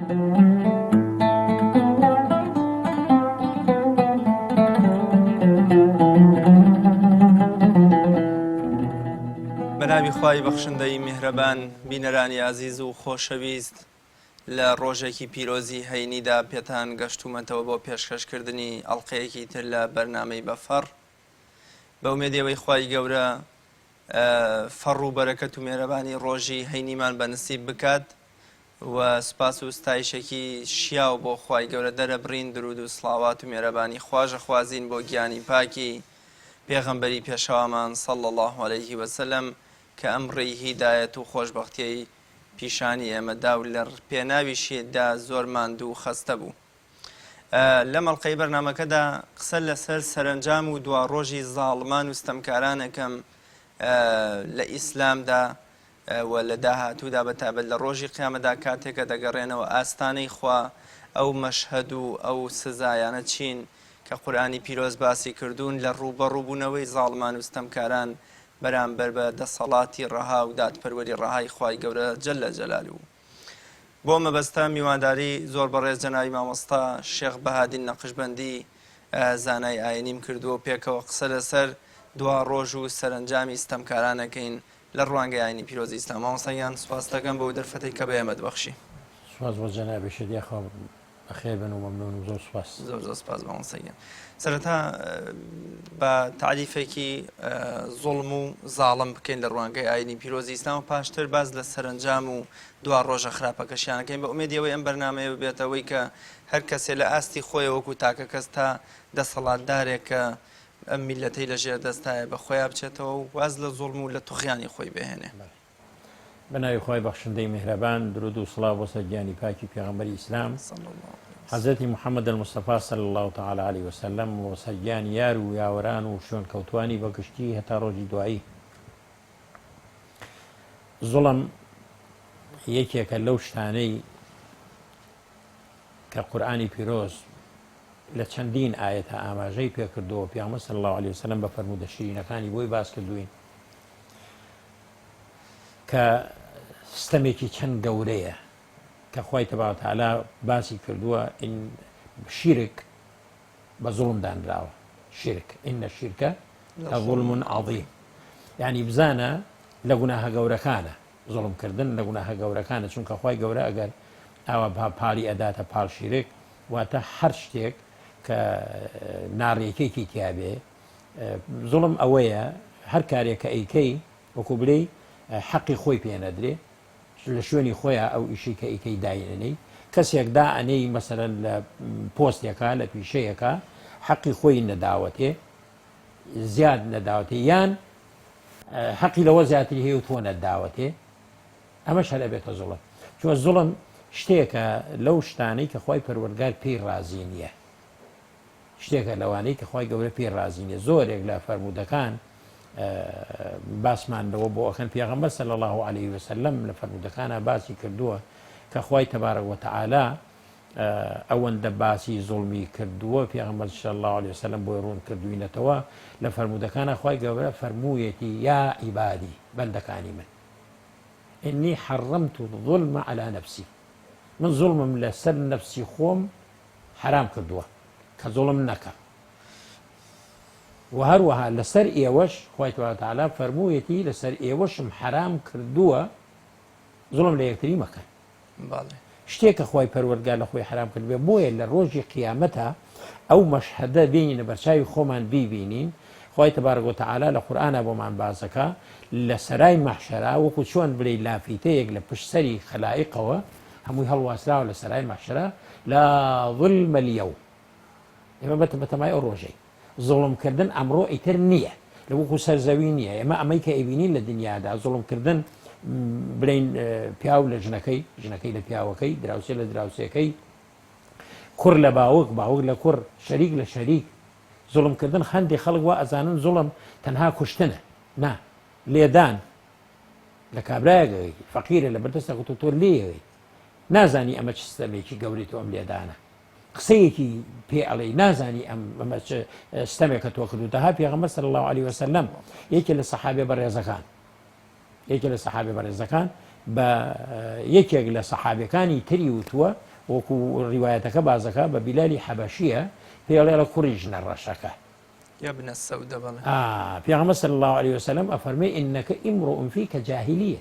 بەناوی خوای بەخشندەی میهرەبان، بینەرانی عەزیز و خۆشەویست، لە ڕۆژێکی پیرۆزی هەینیدا پێتان گەشتومەتەوە بۆ پێشکەشکردنی ئەڵقەیەکی تر لە بەرنامەی بەفەڕ. بە ئومێدیەوەی خوای گەورە فەڕ و بەرەکەت و میهرەبانی ڕۆژی هەینیمان بەنسیب بکات و سوپاس و ستایشێکی شیاو بۆ خوای گەورە دەرەبڕین. درود و سڵاوات و میهرەبانی خواژە خوازین بۆ گیانی پاکی پێغەمبەری پێشەوامان صلی الله علیه وسلم کە ئەمڕی هیدایەت و خۆشبەختیی پیشانی ئێمەدا و لە پێناویشیدا زۆر ماندوو و خەستە بوو. لە مەڵقەی بەرنامەکەدا قسە لەسەر سەرنجام و دواڕۆژی زاڵمان و ستەمکارانەکەم لە ئیسلامدا و لە داهاتوودا بەتابەت لە ڕۆژی قیامەتدا کاتێکە دەگەڕێنەوە ئاستانەی خوا ئەو مەشهەد و ئەو سزایانە چین کە قورئانی پیرۆز باسی کردوون لە ڕوبەڕووبوونەوەی زاڵمان و ستەمکاران بەرامبەر بە دەسەڵاتی ڕەها و دادپەروەری ڕەهای خوای گەورە جەلە جەلالوو. بۆ مەبەستە میوانداری زۆر بەڕێز جەنابی مامۆستا شێخ بەهادین نەقشبەندی زانای ئاینیم کردووە پێکەوە قسە لەسەر دوا ڕۆژ و سەرنجامی ستەمکارانەکەین لە ڕوانگەی ئاینی پیرۆزی ئیسلام. مامۆستایان سوپاس دەکەم بۆ دەرفەتەی کە بە ئێمە دەبەخشی. سوپاس بۆ جەنابی شەدیە خۆ بەخێر بن و مەمنون و زۆر سوپاس. زۆر سوپاس مامۆستایان. سەرەتا بە تعریفێکی زوڵم و زاڵم بکەین لە ڕوانگەی ئاینی پیرۆزی ئیسلام و پاشتر باز لە سەرنجام و دوا ڕۆژە خراپەکەشیانەکەین. بە ئومێدیەوەی ئەم بەرنامەیە ببێتەوەی کە هەر کەسێ لە ئاستی خۆی وەکو تاکە کەس تا دەسەڵاتدارێک کە ئەم میلەتەی لەژێر دەستایە بە خۆیان بچێتەوە و واز لە زوڵم و لە توخیانی خۆی بهێنێ. بەناوی خوای بەخشندەی میهرەبان، درود و سڵاو بۆ سەر گیانی پاکی پێغەمبەری ئیسلام حەزرەتی محەممەد المستەفا صلی الله تعالی علیه وسلم و سەر گیانی یار و یاوەران و شوێن کەوتوانی بەگشتی هەتا ڕۆژی دوایی. زوڵم یەکێکە لەو شتانەی کە قورئانی پیرۆز لە چەندین ئاەتە ئاماژەی پێکردەوە پێغەمبەر صلی الله علیه وسلم بە فەرموودە شیرینەکانی بۆی باس کردوین کە ستەمێکی چەند گەورەیە کە خوای تەبارەک و تەعالا باسی کردووە ئین شیرک بە زوڵم دانراوە. شیرک ئینە شیرکە لەظوڵم عەظیم، یعنی بزانە لە گوناهە گەورەکانە زوڵمکردن، لە گوناهە گەورەکانە، چونکە خوای گەورە ئەگەر ئاوا پاڵی ئەداتە پاڵ شیرک واتە هەر شتێک کە ناڕێکێکی تیابێ. زوڵم ئەوەیە هەر کارێک کە ئەیکەی وەکو بڵێ حەقی خۆی پێ نەدرێ، لە شوێنی خۆیان ئەو ئیشی کە ئیکەی داینەی کەسێک دائەنەی مەسەرەن لە پۆستێکە لە پیشەیەکە حەقی خۆی نەداوەتێ، زیاد نەداوەتێ، یان حەقی لەوە زیاتری هەیە و تۆ نەداوەتێ، ئەمەش هەر ئەبێتە زوڵم. چوە زوڵم شتێکە لەو شتانەی کە خوای پەروەردگار پێی رازی نییە، شتێکە لەوانەی کە خوای گەورە پێی رازی نییە. زۆرێک لە فەرموودەکان باسمانەوە بۆ ئەخەن پێغەمبەر صلی الله علیه وسلم لە فەرموودەکانە باسی کردووە کە خوای تەبارەک و تەعالا ئەوەندە باسی زوڵمی کردووە پێغەمبەر صلی الله علیه وسلم بۆی ڕوون کردوینەتەوە لە فەرموودەکانە خوای گەورە فەرموویەتی یا عیبادی بەندەکانی من ئینی حەڕەمت الظولم علی نەفسی، من زوڵمم لەسەر نەفسی خۆم حرام کردووە کە زوڵم نەکە. و هەروەها لەسەر ئێوەش خوای تەبارەک و تەعالا فەرموویەتی لەسەر ئێوەشم حرام کردووە زوڵم لە یەکتری مەکەن. شتێکە خوای پەروەردگار لە خۆی حرام کرد بێ بۆیە لە ڕۆژی قیامەتە ئەو مەشهەدە بینینە بەرچاوی خۆمان بیبینین. خوای تەبارەک و تەعالا لە قورئانە بۆمان باسەکە لە سەرای مەحشەرا وەکو چۆن بڵێ لافیتەیەک لە پشتسەری خەلائیقەوە هەمووی هەڵواسراوە لە سەرای مەحشەرا لا ظلم اليوم. ئێمە بەتەمای ئەو ڕۆژەی زوڵمکردن ئەمڕۆ ئیتر نییە، لە وەکو سەرزەوی نییە. ئێمە ئەمەی کە ئەیبینین لە دنیادا زوڵمکردن بڵین پیاو لە ژنەکەی، ژنەکەی لە پیاوەکەی، دراوسێ لە دراوسێکەی، کوڕ لە باوک، باوک لە کوڕ، شەریک لە شەریک. زوڵمکردن هەندێک خەڵک وا ئەزانن زوڵم تەنها کوشتنە، نا لێدان لە کابرایەکەی فەقیرە لە بەردەستە گوتو تۆ لێوەی نازانی ئەمە چ ستەمێکی گەوری تۆ ئەم لێدانە، قسەیەکی پێ ئەڵێ نازانی ئەمە ستەمێکە تۆ کردوتەها. پێغەمبەر صلی الله علیه وسلم یەکێک لە سەحابە بەڕێزەکان بە یەکێک لە سەحابەکانی تری وتووە وەکو ڕیوایەتەکە بازەکە بە بیلالی حەبەشیە پێڵێ لە کوڕی ژنە ڕەشەکە يا ابن السودة بلى پێغەمبەر صلی الله عليه وسلم ئەفەرمێ ئینەکە ئیمڕۆء فیکە جاهیلیە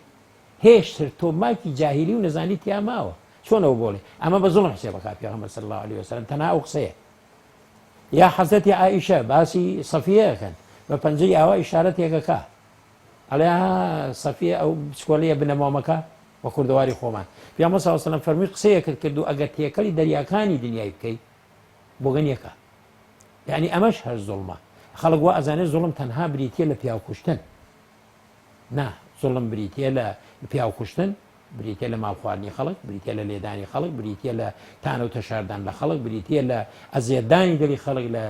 هێشتر تۆ ماکی جاهیلی و نەزانی تیا ماوە چۆنەوە بۆڵێ ئەمە بە زوڵم حسێبەکە پێغەمبەر صلی الله عليه وسلم تەنها ئەو قسەیە یا حەزەتی عائیشە باسی سەفیەکەن بە پەنجەی ئاوا ئیشارەتێکەکە ئەڵێ سەفیە ئەو بچکۆلەیە بنەمامەکە بە کوردەواری خۆمان پێغەمبەر صلی الله عليه وسلم فەرمووی قسەیەکت کردو ئەگەر تێکەڵی دەریاکانی دنیای بکەیت بۆگەنیەکە یعنی ئەمەش هەر زوڵمە خەڵک وا ئەزانێت زوڵم تەنها بریتە لە پیاو کوشتن نا زوڵم بریتە لە پیاو کوشتن بریتە لە ماڵ خواردنی خەڵک بریتە لە لێدانی خەڵک بریتە لە تانە و تەشاردان لە خەڵک بریتە لە ئەزیێدانی دڵی خەڵک لە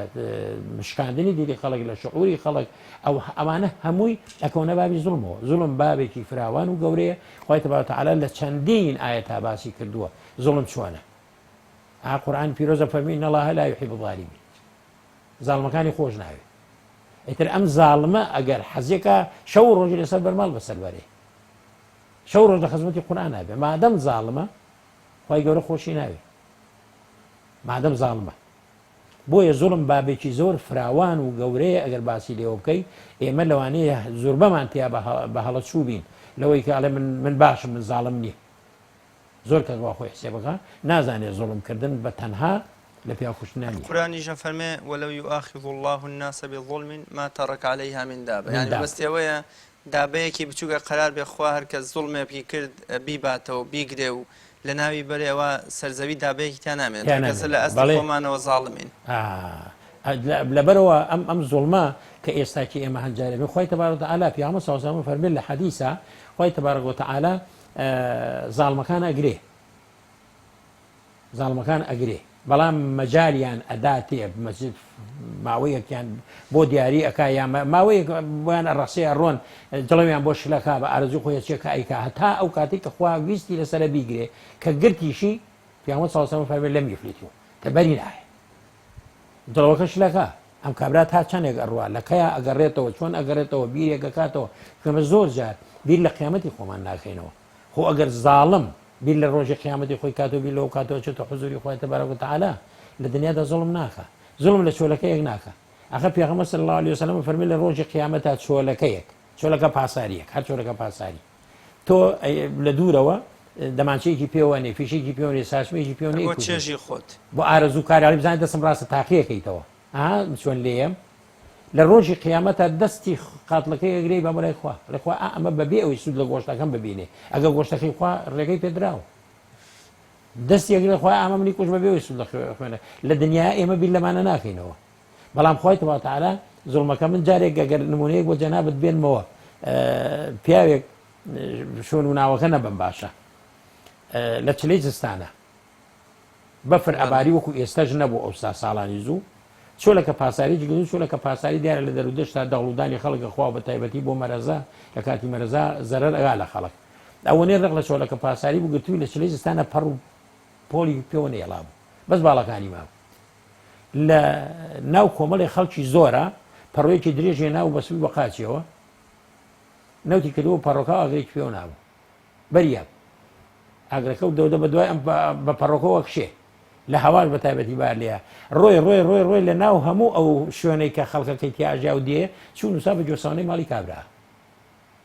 مشکاندنی دڵی خەڵک لە شعوری خەڵک ئەو ئەمانە هەمووی ئەکەونە بابی زوڵمەوە زوڵم بابێکی فراوان و گەورەیە خۆی تەبارەک و تەعالا لە چەندین ئاەتا باسی کردووە زوڵم چۆنە قورئان پیرۆزە فەرمی ئین الله لا يحب الظالمین زاڵمەکانی خۆش ناوێت ئیتر ئەم زاڵمە ئەگەر حەزیەکە شەو ڕۆژی لەسەر بەرماڵ بەسەر شەو ڕۆژ لە خزمەتی قورئان نابێ مادەم زاڵمە خی گەورە خۆشی ناوێ مادەم زاڵمە بۆیە زوڵم بابێکی زۆر فراوان و گەورەیە ئەگەر باسی لێوە بکەیت ئێمە لەوانەیە زۆربەمان تیا بە هەڵە چوو بین لەوەی کە ئەڵێ من باشم من زاڵم نییە زۆر کەس وا خۆی حسێبەکە نازانێت زوڵمکردن بە تەنها لە پیا کوشتنانی قورئانیش فەرمێ ولو يؤاخذ الله الناس بظلم ما ترك عليها من دابة يعني بەستەوەیە دابەیەکی بچووکە قەرار بێ خوا هەر کەس زوڵمێ بکی کرد بیباتەوە بیگرێ و لە ناوی بەرێەوە سەرزەوی دابەیەکی تا نامێت کەس لە ئەسڵ خۆمانەوە زاڵمین لەبەرەوە ئەم زوڵمە کە ئێستاکی ئێمە هەنجارێ خۆی تەبارەک و تەعالا پیامبەر صلی الله علیه و سلم فەرمێ لە حەدیثە خۆی تەبارەک و تەعالا زاڵمەکان ئەگرێ زاڵمەکان ئەگرێ بەڵام مەجاریان ئەداتێ مەسجد ماوەیەکیان بۆ دیاری ئەکا یان ماوەیەک بۆیان ئەڕەسەیە ڕۆن دڵەویان بۆ شلەکە بە ئارەزوو خۆی چێکە ئەیکا هەتا ئەو کاتێک کە خوا ویستی لەسەرە بیگرێ کە گرتیشی پیامبەر صلی الله علیه و سلم فەرمێ لەم یفلیتو کە بەری نایە دڵەوەکە شلەکە ئەم کابرا تا چەندێک ئەڕوا لەکەیە ئەگەڕێتەوە چۆن ئەگەڕێتەوە بیرێک ئەکاتەوە کەمە زۆر جار بیر لە قیامەتی خۆمان ناکەینەوە خۆ ئەگەر زاڵم بیر لە ڕۆژی قیامەتی خۆی کاتەوە بیر لەوە کاتەوە چێتە حوزوری خۆی تەبارەک و تەعالا لە دنیادا زوڵم ناکە زوڵم لە چۆلەکەیەک ناکە ئەخە پێغەمبەر صلی الله علیه و سلم فەرمێ لە ڕۆژی قیامەتا چۆلەکە پاساریەک هەر چۆلەکە پاساری تۆ لە دوورەوە دەمانچەیەکی پێوەنێ فیشێکی پێوەنێ ساچمەیەکی پێوەنێ بۆ چێژی خۆت بۆ ئارەزوو کاراڵی بزانێت دەستم ڕاستە تاقیەکەیتەوە چۆن لێم لە ڕۆژی قیامەتە دەستی قاتڵەکەی ئەگرەی بە بەلای خوا لەخوا ئەمە بەبێ ئەوەی سوود لە گۆشتەکەم ببینێ ئەگە گۆشتەکەی خوا ڕێگەی پێدراوە دەستی ئەگرێ خوا ئەمە منی کوژ بەبێ ئەوەی سوود خوێنە لە دنیا ئێمە بیر لەمانە ناکەینەوە بەڵام خۆی تەبارەک و تەعالا زوڵمەکە من جارێک ئەگەر نمونەیەک بۆ جەنابەت بێنمەوە پیاوێک شۆن و ناوەکە نەبم باشە لە چلەی جستانە بەفر ئەباری وەکو ئێستاش نەبوو ئەو ساڵانی زوو چۆلەکە پاساری جگەنی چۆلەکە پاساری دیارە لە دەرودەشتا دەوڵودانی خەڵکە خوا بە تایبەتی بۆ مەرەزا لە کاتی مەرەزا زەرەر ئەگا لە خەڵک ئەوەنێ ڕق لە چۆلەکە پاساری بوو گرتووی لە چلەی جستانە پەڕ و پۆلی پێوە نێڵا بوو بەس باڵەکانی ماوە لە ناو کۆمەڵی خەڵکی زۆرە پەڕۆیەکی درێژێ ناو بەسووی بە قاچیەوە نەوتی کردووە پەڕۆکە ئاگرێکی پێوە نابوو بەریە ئاگرەکە و دەودە بە دوای ئەم بە پەڕۆکەوە کشێ لە هەواش بە تایبەتی بار لێە ڕۆی لە ناو هەموو ئەو شوێنەی کە خەڵکەکەی تیاژیا و دێ چوون نووسا بە گوێسانەی ماڵی کابرا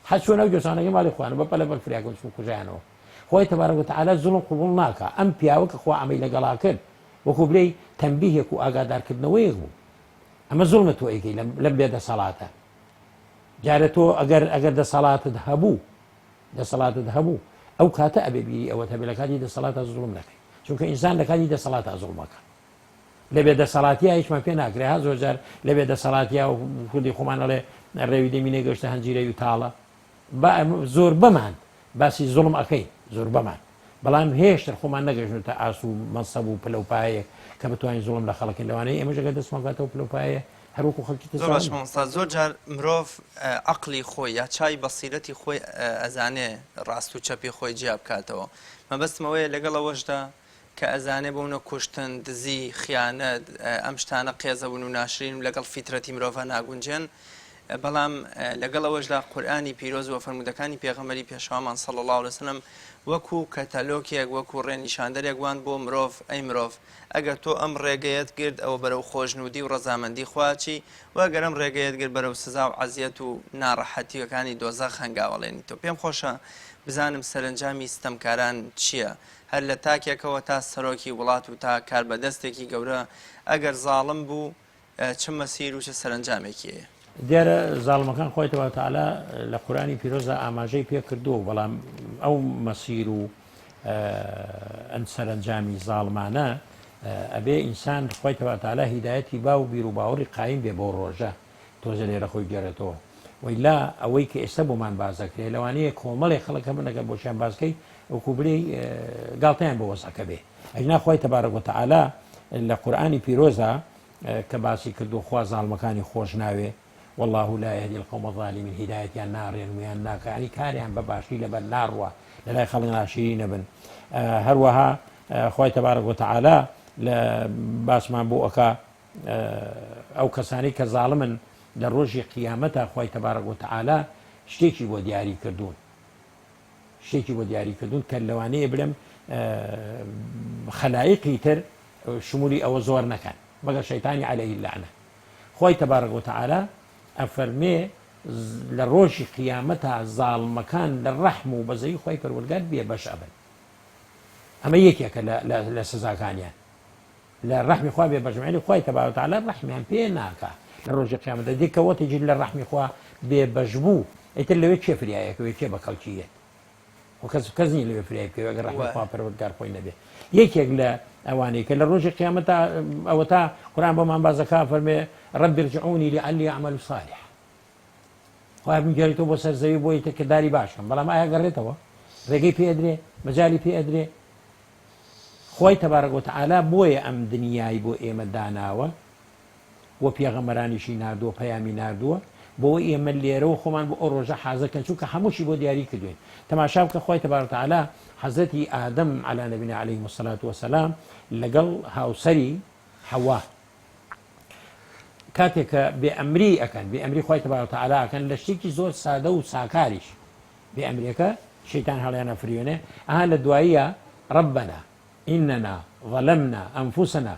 حەج چۆن ئەو گوێسانەکەی ماڵی خوانە بە پەلە بەفریاکەن چوون کوژیانەوە خۆی تەبارەک و تەعالا زوڵم قبوڵ ناکە ئەم پیاوە کە خوا ئەمەی لەگەڵا کرد وەکو بڵێ تەنبیهێک و ئاگادارکردنەوەیەک بوو ئەمە زوڵمە تۆ ئەیکەی لەم بێدەسەڵاتە جارە تۆ ئەگەر دەسەڵاتت هەبوو ئەو کاتە ئەبێ بیری ئەوە هەبێ لە کاتی دەسەڵاتە زوڵم نەکەی چونکە ئینسان لە کاتی دەسەڵاتە زوڵمەکە لە بێدەسەڵاتیە هیچمان پێ ناکرێ ها زۆر جار لە بێدەسەڵاتیا و کوردی خۆمان ئەڵێ ڕێوی دەمینێ گەشتە هەنجیرەی و تاڵە زۆر بەمان باسی زوڵم ئەەکەی زۆر بەمان بەڵام هێشتر خۆمان نەگەژنێتە ئاس و مەنسەب و پلەپایەک کە بتوانین زوڵم لە خەڵکی لەوانەیە ئێمەژەکە دەستمانکاتەوە پلەپایە هەروەکو خەڵکی زۆر جار مرۆڤ عەقڵی خۆی یا چای بەسیرەتی خۆی ئەزانێ ڕاست و چەپی خۆی جیا بکاتەوە مەبەستمەوەیە لەگەڵەوەشدا کە ئەزانێ بۆونە کوشتن دزی خیانەت ئەم شتانە قێزەبوون و ناشرین لەگەڵ فیترەتی مرۆڤە ناگونجێن بەڵام لەگەڵەوەشدا قورئانی پیرۆز و فەرمودەکانی پێغەمبەری پێشەوامان صلی الله علیه وسلم وەکو کەتەلۆکێک وەکو ڕێنیشاندەرێک وان بۆ مرۆڤ ئەی مرۆڤ ئەگەر تۆ ئەم ڕێگەیەت گرت ئەوە بەرەو خۆشنودی و ڕەزامەندی خواچی و ئەگەر ئەم ڕێگەیەت گرت بەرەو سزا و عەزیەت و ناڕەحەتیەکانی دۆزەخ هەنگاوەڵێنی تۆ پێم خۆشە بزانم سەرنجامی ستەمکاران چییە هەر لە تاکێکەوە تا سەرۆکی وڵات و تا کاربەدەستێکی گەورە ئەگەر زاڵم بوو چ مەسیر و چه سەرنجامێکیەیە دیارە زاڵمەکان خۆی تەبارەک و تەعالا لە قورئانی پیرۆزدا ئاماژەی پێ کردووە بەڵام ئەو مەسیر و ئەم سەرنجامی زاڵمانە ئەبێ ئینسان خۆی تەبارەک و تەعالا هیدایەتی با و بیر و باوەڕی قایم بێ بۆ ڕۆژە تۆزە لێرە خۆی گێڕێتەوە وەیلا ئەوەی کە ئێستا بۆمان بازەکرێ لەوانەیە کۆمەڵێ خەڵک هەبنەکە بۆشیان بازکەی وەکو بڵێ گاڵتەیان بۆ وەزەکە بێ ئەینا خۆی تەبارەک و تەعالا لە قورئانی پیرۆزە کە باسی کردو خوا زاڵمەکانی خۆش ناوێ والله لا يهدي القوم الظالمين هدايتيان نارين ويان ناكا يعني كاريان بباشي لبن ناروا للا خلق ناشرين بن هروها خوي تبارك وتعالى باسمان بو أكا أو كساني كظالمن للروجي قيامتها خوي تبارك وتعالى شتيكي بو دياري كردون شتيكي بو دياري كردون كاللواني بلم خلائقي تر شمولي أو زور نكان بقى شيطاني عليه اللعنة خوي تبارك وتعالى ئەفەرمێ لە ڕۆژی قیامەتە زاڵمەکان لە ڕەحم و بەزەی خۆی پەروەردگار بێ بەش ئەبن ئەمە یەکێکە لە سزاکانیان لە ڕەحمی خوا بێ بەشمێنی خۆی تەبارەک و تەعالا ڕەحمیان پێ ناکا لە ڕۆژی قیامەتە دیکەوەتێکی لە ڕەحمی خوا بێ بەش بوو ئیتر لەوێ چێ فریایەکەوێ چێ بە کەڵکیەت و کەس نی لەوێ فریای بکەوێ ئەگەر ڕەحمی خوا پەروەردگار خۆی نەبێ یەکێک لە ئەوانەی کە لە ڕۆژی قیامەتە ئەوە تا قورئان بۆمان بازەکا فەرمێ رب ارجعوني لعلي أعمل صالح خوا بنگەڕێتەوە بۆ سەر زەوی بۆی کردداری باشم بەڵام ئایا گەڕێتەوە ڕێگەی پێ ئەدرێ مەجای پێ ئەدرێ خۆی تەبارەک و تەعالا بۆیە ئەم دنیای بۆ ئێمە داناوە و پێغەمبەرانیشی ناردووە پەیامی ناردووە بۆ ئێمە لێرەوە خۆمان بۆ ئەو ڕۆژە حازەکەن چونکە هەمووشی بۆ دیاری کردوین تەماشا بکە خۆی تەبارەک و تەعالا حەزرەتی ئادەم عەلی نەبینا عەلەیه الصەلاة وەسەلام لەگەڵ هاوسەری حەوا کاتێککە بێئەمری ئەکەن بێئەمری خۆی تەبارەک و تەعالا ئەکەن لە شتێکی زۆر سادە و ساکاریش بێئەمریەکە شەیتان هەڵیانە فریوێنێ ئەها لە دواییە ربنا إننا ظلمنا أنفسنا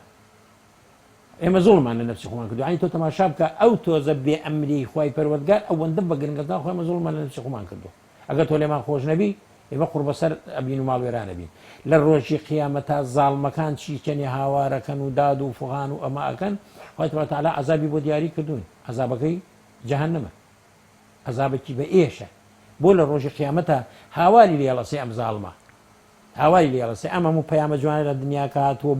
ئێمە زوڵمان لە نەفسی خۆمان کردو یعنی تۆ تەماشا بکە ئەو تۆزە بێئەمری خۆی پەروەردگار ئەوەندە بە گرنگەکان خۆی ئێمە زوڵمان لە نەفسی خۆمان کردو ئەگەر تۆ لێمان خۆش نەبی ئێمە قوڕ بەسەر ئەبین و ماڵوێران ئەبین لە ڕۆژی قیامەتە زاڵمەکان چیکەنی هاوارەکەن و داد و فغان و ئەمە ئەکەن خۆی تەبارەک و تەعالا عەزابی بۆ دیاری کردوون عەزابەکەی جەهەنەمە عەزابێکی بە ئێشە بۆ لە ڕۆژی قیامەتە هاواری لێڵەسێ ئەم زاڵمە هاواری لێڵەسێ ئەم هەموو پەیامە جوانە لە دنیاکە هاتووە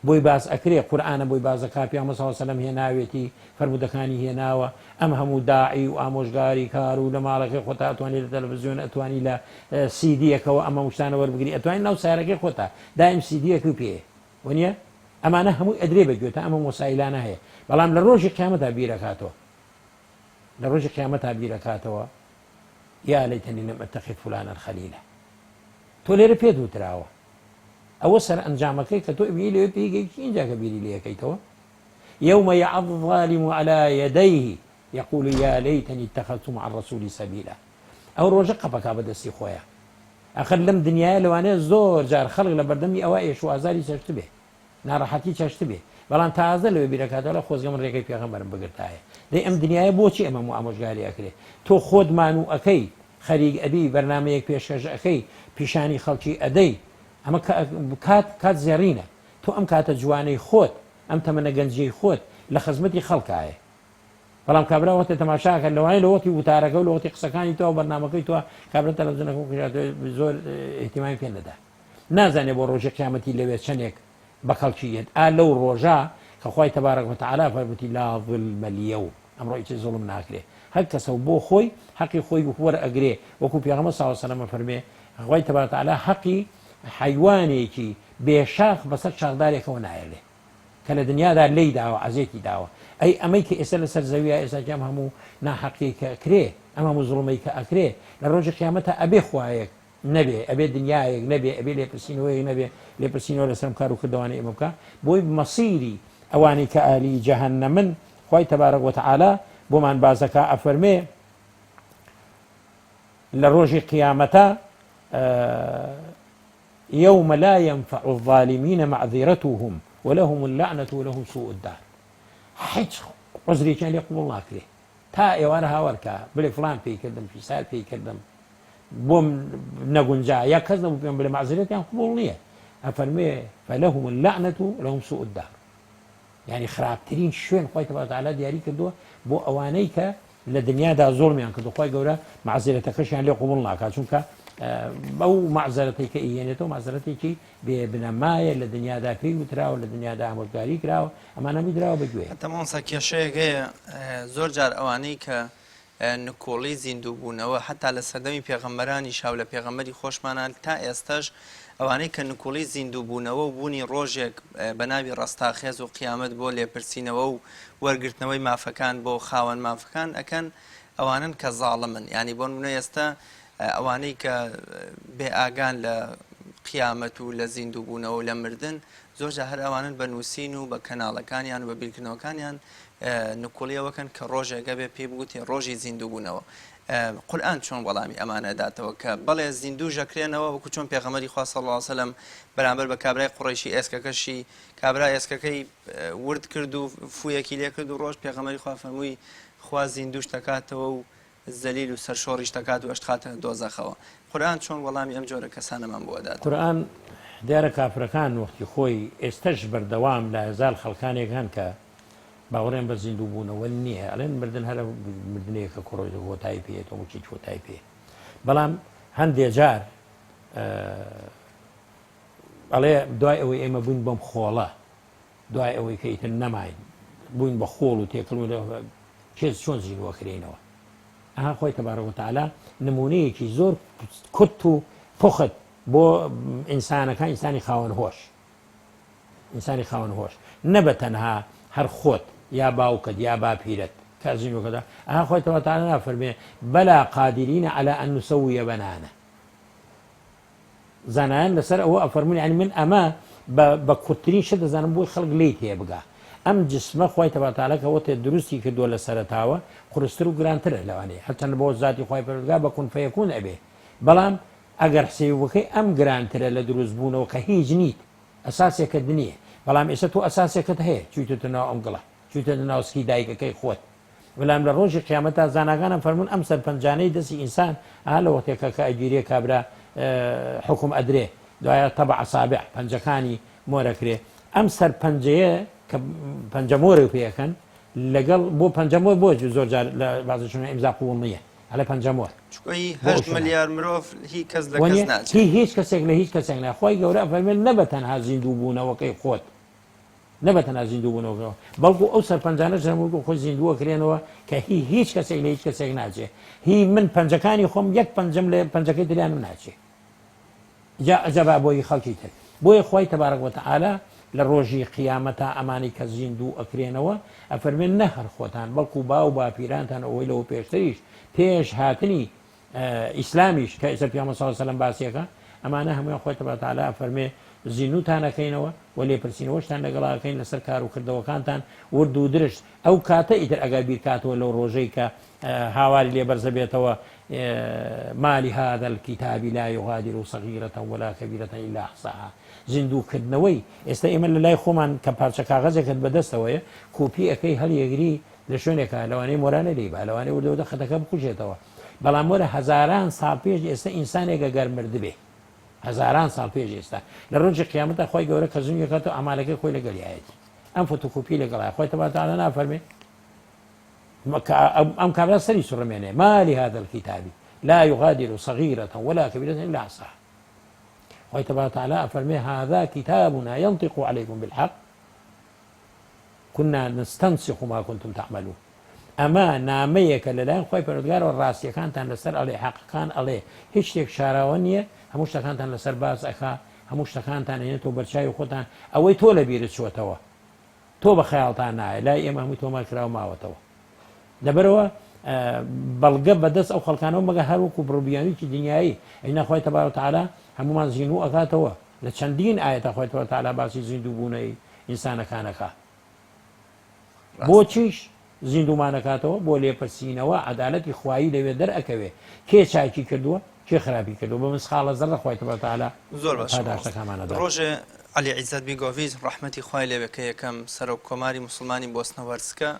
بۆی باس ئەکرێ قورئانە بۆی بازەکا پێغەمبەر صلی الله علیه وسلم هێناوێتی فەرمودەکانی هێناوە ئەم هەموو داعی و ئامۆژگاری کار و لە ماڵەکەی خۆتا ئەتوانی لە تەلەڤیزیۆن ئەتوانی لە سیدیەکەوە ئەمە شتانە وەربگری ئەتوانی ناو سیارەکەی خۆتا دایم سیدیەکەی پێ وەنیە ئەمانە هەمووی ئەدرێ بەگوێتە ئەمە وەسایلانە هەیە بەڵام لە ڕۆژی قیامەتە بیرەکاتەوە لە ڕۆژی قیامەتە بیرەکاتەوە یا لەیتەنی لەم ئەتەخذ فولانا خەلیلا تۆ لێرە پێت وتراوە ئەوە سەر ئەنجامەکەی کە تۆ بی لێ پێیگەیکی اینجا کە بیری لەکەیتەوە يوم يعض الظالم على يديه يقول يا ليتني اتخذت مع الرسول سبيلا ئەو ڕۆژە قەپەکا بەدەستی خۆیە ئەخر لەم دنیاە لەوانەیە زۆر جار خەڵک لە بەردەمی ئەوە ئێش و ئازاری چەشت بێ ناڕەحەتی چەشت بێ بەڵام تازە لەوێ بیرەکاتەوە لە خۆزگە من ڕێگەی پێغەمبەرم بگرتایە دەی ئەم دنیاە بۆچی ئەمە ئامۆژگاری ئەکرێ تۆ خۆت مان و ئەەکەی خەریک ئەبی بەرنامەیەک پێشکەش ئەەکەی پیشانی خەڵکی ئەدەی ئەمە کات زێڕینە تۆ ئەم کاتە جوانەی خۆت ئەم تەمەنە گەنجەی خۆت لە خزمەتی خەڵکایە بەڵام کابراوەتە تەماشاکە لەوانەیە لەوەتی وتارەکە و لەوەتی قسەکانی تۆ بەرنامەکەی تۆ کابرا تەلەڤیزیۆنەکە زۆر ئیهتیمامی پێ نەدا نازانێ بۆ ڕۆژی قیامەتی لەوێ چەندێک بە خەڵکیەت لەو ڕۆژە کە خوای تەبارەک و تەعالا فەرمووتی لا ظلم اليوم ئەمڕۆ هیچ زوڵم ناکرێ هەر کەسە بۆ خۆی حەقی خۆی وەرئەگرێ وەکو پێغەمبەر صلی الله علیه وسلم فەرمێ خوای تەبارەک و تەعالا حەقی حیوانێکی بێشاخ بەسەر شاخدارێکەوە نایەڵێ کە لە دنیادا لێی داوە عەزێتی داوە ئەی ئەمەی کە ئێستا لەسەر زەویە ئێستا ئەم هەموو ناحەقی کە ئەکرێ ئەم هەموو زوڵمەی کە ئەکرێ لە ڕۆژی قیامەتە ئەبێ خوایەک نەبێ ئەبێ دنیایەک نەبێ ئەبێ لێپرسینەوەیەک نەبێ لێپرسینەوە لەسەر کار و کردەوانی ئێمە بکە بۆی مەسیری ئەوانی کە ئالی جەهەنەمن خوای تەبارەک و تەعالا بۆمان بازەکە ئەفەرمێ لە ڕۆژی قیامەتە يوم لا ينفع الظالمين معذرتهم ولهم اللعنة ولهم سوء الدار هیچ عذرێکیان لێ قبوڵ ناکرێ تا ئێوارە هاوەرکە بڵێ فڵان پێی کردم فیسار پێی کردم بۆم نەگونجا یا کەس نەبوو پێم بڵێ معذرەتیان قبوڵ نییە ئەفەرمێ فلهم اللعنة ولهم سوء الدار يعني خراپترین شوێن خۆی تەبارەک وتەعالا دیاری کردووە بۆ ئەوانەی کە لە دنیادا زۆڵمیان کردو خۆی گەورە معزرەتەکەشیان لێ قبوڵ ناکات چونکە بەو معزرەتێک کە ئیهێنێتەوە معزرەتێکی بێ بنەمایە لە دنیادا پێی وتراوە لە دنیادا ئامۆژگاری کراوە ئەمانە میدراوە بەگوێ تەمامسا کێشەیەک هەیە زۆر جار ئەوانەی کە نکۆڵی زیندوو بوونەوە حتا لە سەردەمی پێغەمبەرانی شاو لە پێغەمبەری خۆشمانان تا ئێستاش ئەوانەی کە نکۆڵی زیندوو بوونەوە و بوونی ڕۆژێک بە ناوی ڕستاخێز و قیامەت بۆ لێپرسینەوە و وەرگرتنەوەی مافەکان بۆ خاوەن مافەکان ئەکەن ئەوانن کە زاڵمن ینی بۆ نمونە ئێستا ئەوانەی کە بێ ئاگان لە قیامەت و لە زیندوو بوونەوە لە مردن زۆرجا هەر ئەوانن بە نووسین و بە کەناڵەکانیان و بە بیرکردنەوەکانیان نکۆڵیەوەکەن کە ڕۆژێگە بێ پێی بگوتی ڕۆژی زیندوو بوونەوە قورئان چۆن وەڵامی ئەمانەداتەوە کە بەڵێ زیندوو ژەکرێنەوە وەکو چۆن پێغەمبەری خوا صلی الله علیه وسلم بەرامبەر بە کابرای قوڕیشی ئێسکەکەشی کابرا ئێسکەکەی ورد کرد و فویەکی لێ کرد و ڕۆژ پێغەمبەری خوا فەرمووی خوا زیندووش دەکاتەوە و زەلیل و سەرشۆڕیش دەکات و ئەشخاتە دۆزەخەوە قورئان چۆن وەڵامی ئەم جۆرە کەسانەمان بۆ دات قورئان دیارە کافرەکان وەختی خۆی ئێستش بەردەوام لە هەزار خەڵکانێک هەن کە باوەڕێن بە زیندوو بوونەوە نییە ئەڵێن مردن هەرە مردنەیەکە کوڕۆی هۆتایی پێێتەوە چیت هۆتایی پێ بەڵام هەندێک جار ئەڵێ دوای ئەوەی ئێمە بووین بەم خۆڵە دوای ئەوەی کە ئیتر نەماین بووین بە خۆڵ و تێکڵ کێز چۆن زیندوەکرێنەوە ئەها خۆی تەبارەک وتەعالا نمونەیەکی زۆر کورت و پوخت بۆ ئینسانەکە ئینسانی خاوەن هۆش ئینسانی خاوەن هۆش نەبە تەنها هەر خۆت یا باوکت یا باپیرت کە زیندوەکەدا ئەها خۆی تەبارەک وتەعالا نافەرمێ بەلا قادرینە عەلا ئەن نوسەویە بەنانە زانایان لەسەر ئەوە ئەفەرموون یعنی من ئەمە بە کورتترین شت دەزانم بۆی خەڵک لێی تێ بگا ئەم جسمە خۆی تەبارەک وتەعالا کە وتێ دروستی کردووە لە سەرەتاوە قورستر و گرانترە لەوانەیە هەرچەند بۆ ذاتی خۆی پەروەردگار بە کون فەیەکون ئەبێ بەڵام ئەگەر حسەبی بکەی ئەم گرانترە لە دروستبوونەوە کە هیچ نیت ئەساسێکت نییە بەڵام ئێستا تۆ ئەساسێکت هەیە چوویتە ناو ئەم گڵە چوویتە ناوسکی دایکەکەی خۆت بەڵام لە ڕۆژی قیامەتە زاناگانم فەرموون ئەم سەرپەنجانەی دەستی ئینسان ئا لە وەختێکە کە ئەگیرێ کابرا حکم ئەدرێ دوایە تەبع ئەسابع پەنجەکانی مۆرەکرێ ئەم سەرپەنجەیە کە پەنجەمۆرە پێەکەن لەگەڵ بۆ پەنجەمۆر بۆ زۆر جار لە بازشونە ئیمزا قوڵ نییە هەڵێ پەنجەمۆر 8 ملیار مرۆڤ هیچ کەس لە کەس ناچێت هیچ کەسێک لە هیچ کەسێک نە خۆی گەورە فەرمێن نەبە تەنها زیندوو بوونەوەکەی خۆت نەبە تەنها زیندوو بوونەوەکەوە بەڵکو ئەو سەرپەنجانە ژەمەوە خۆی زیندووە کرێنەوە کە هیچ کەسێک لە هیچ کەسێک ناچێت هی من پەنجەکانی خۆم یەک پەنجەم لە پەنجەکەی دریانم ناچێت جا ئەجەبا بۆی خەڵکی تر بۆیە خۆی تەبارەک وتەعالا لە ڕۆژی قیامەتە ئەمانی کە زیندوو ئەکرێنەوە ئەفەرمێن نە هەر خۆتان بەڵکو باو باپیرانتان ئەوەی لەوە پێشتریش پێش هاتنی ئیسلامیش کە ئێستا پێغەمبەر صلی الله علیه و سلم باسیەکە ئەمانە هەموویان خۆی تەبارەک وتەعالا ئەفەرمێ زیندووتانەکەینەوە و لێپرسینەوەشتان لەگەڵاکەین لەسەر کار و کردەوەکانتان ورد و درشت ئەو کاتە ئیتر ئەگەر بیرکاتەوە لەو ڕۆژەی کە هاواری لێبەرزە بێتەوە مالی هذا الكتاب لا يغادر صغيرة ولا كبيرة إلا أحصاها زیندووکردنەوەی ئێستا ئێمە لە لای خۆمان کە پارچە کاغەزێکت بەدەستەوەیە کۆپی ئەەکەی هەڵیەگری لە شوێنێکە لەوانەی مۆرانە لێ با لەوانەی وردەوە خەتەکە بکوژێتەوە بەڵام وەرە هەزاران ساڵ پێش ئێستا ئینسانێکە گەرمرد بێ هەزاران ساڵ پێش ئێستا لە ڕۆژی قیامەتە خۆی گەورە کە زوونیەکەتەوە ئەمالەکەی خۆی لەگەڵایەتی ئەم فۆتۆکۆپی لەگەڵای خۆی تەبارەک وتەعالا نافەرمێ ئەم کابرا سەری سوڕەمێنێ مالی هذا الكتاب لا يغادر صغيرة ولا كبيرة إلا أحصاها خۆی تەبارەک وتەعالا ئەفەرمێ هذا كتابنا ينطق عليكم بالحق كنا نستنسخ ما كنتم تعملون ئەمە نامەیەکە لەلایەن خۆی پەروەردگارەوە ڕاستیەکانتان لەسەر ئەڵێ حەقەکان ئەڵێ هیچ شتێک شاراوە نییە هەموو شتەکانتان لەسەر باز ئەکا هەموو شتەکانتان هێنێتەوە بەرچاوی خۆتان ئەوەی تۆ لە بیرت چوەتەوە تۆ بە خەیاڵتان نایە لای ئێمە هەمووی تۆمار کراوە ماوەتەوە لەبەرەوە بەڵگە بەدەست ئەو خەڵکانەوە مەگە هەروەکو بڕوبیانێکی دنیایی ئەینا خۆی تەبارەک وتەعالا هەمومان زیندوو ئەکاتەوە لە چەندین ئاەتە خۆی تەبارەک وتەعالا باسی زیندوو بوونەی ئینسانەکانەکە بۆچیش زیندومانەکاتەوە بۆ لێپرسینەوە عەدالەتی خوایی لەوێ دەرئەکەوێ کێ چاکی کردووە کێ خراپی کردو بە مسخاڵە زەڕە خوای تبارەک وتعالە زۆر باش پاداشتەکانمانەدا. ڕۆژێ عەلی عیزەت بیگۆڤیز ڕەحمەتی خوای لێوێ کە یەکەم سەرۆک کۆماری موسڵمانی بۆسنەوەرسکە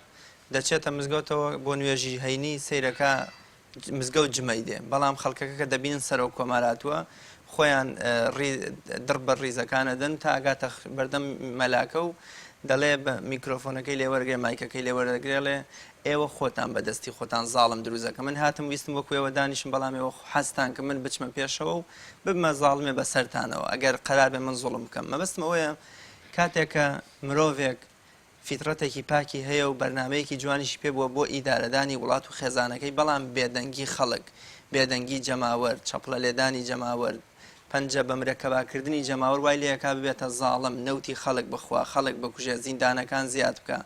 دەچێتە مزگەوتەوە بۆ نوێژی هەینی سەیرەکە مزگەوت جمەی دێ بەڵام خەڵکەکە کە دەبینن سەرۆک کۆماراتوە خۆیان دڕ بە ڕیزەکانە دەن تا ئاگاتە بەردەم مەلاکە و دەڵێ بە میکرۆفۆنەکەی لێوەرگێ مایکەکەی لێوەرەگرێڵێ ئێوە خۆتان بەدەستی خۆتان زاڵم دروزەکە من هاتم ویستم وەکوێوە دانیشم بەڵام ئێوە حەستان کە من بچمە پێشەوە و ببمە زاڵمێ بەسەرتانەوە ئەگەر قەرار بێ من زوڵم بکەم مەبەستم ئەوەیە کاتێکە مرۆڤێک فیترەتێکی پاکی هەیە و بەرنمەیەکی جوانیشی پێ بووە بۆ ئیدارەدانی وڵات و خێزانەکەی بەڵام بێدەنگی خەڵک بێدەنگی جەماوەرد چەپڵە لێدانی جەماوەرد پەنجە بە مرەکەباکردنی جەماوەڕ وای لەیەکا ببێتە زاڵم نەوتی خەڵک بخوا خەڵک بکوژێ زیندانەکان زیاد بکە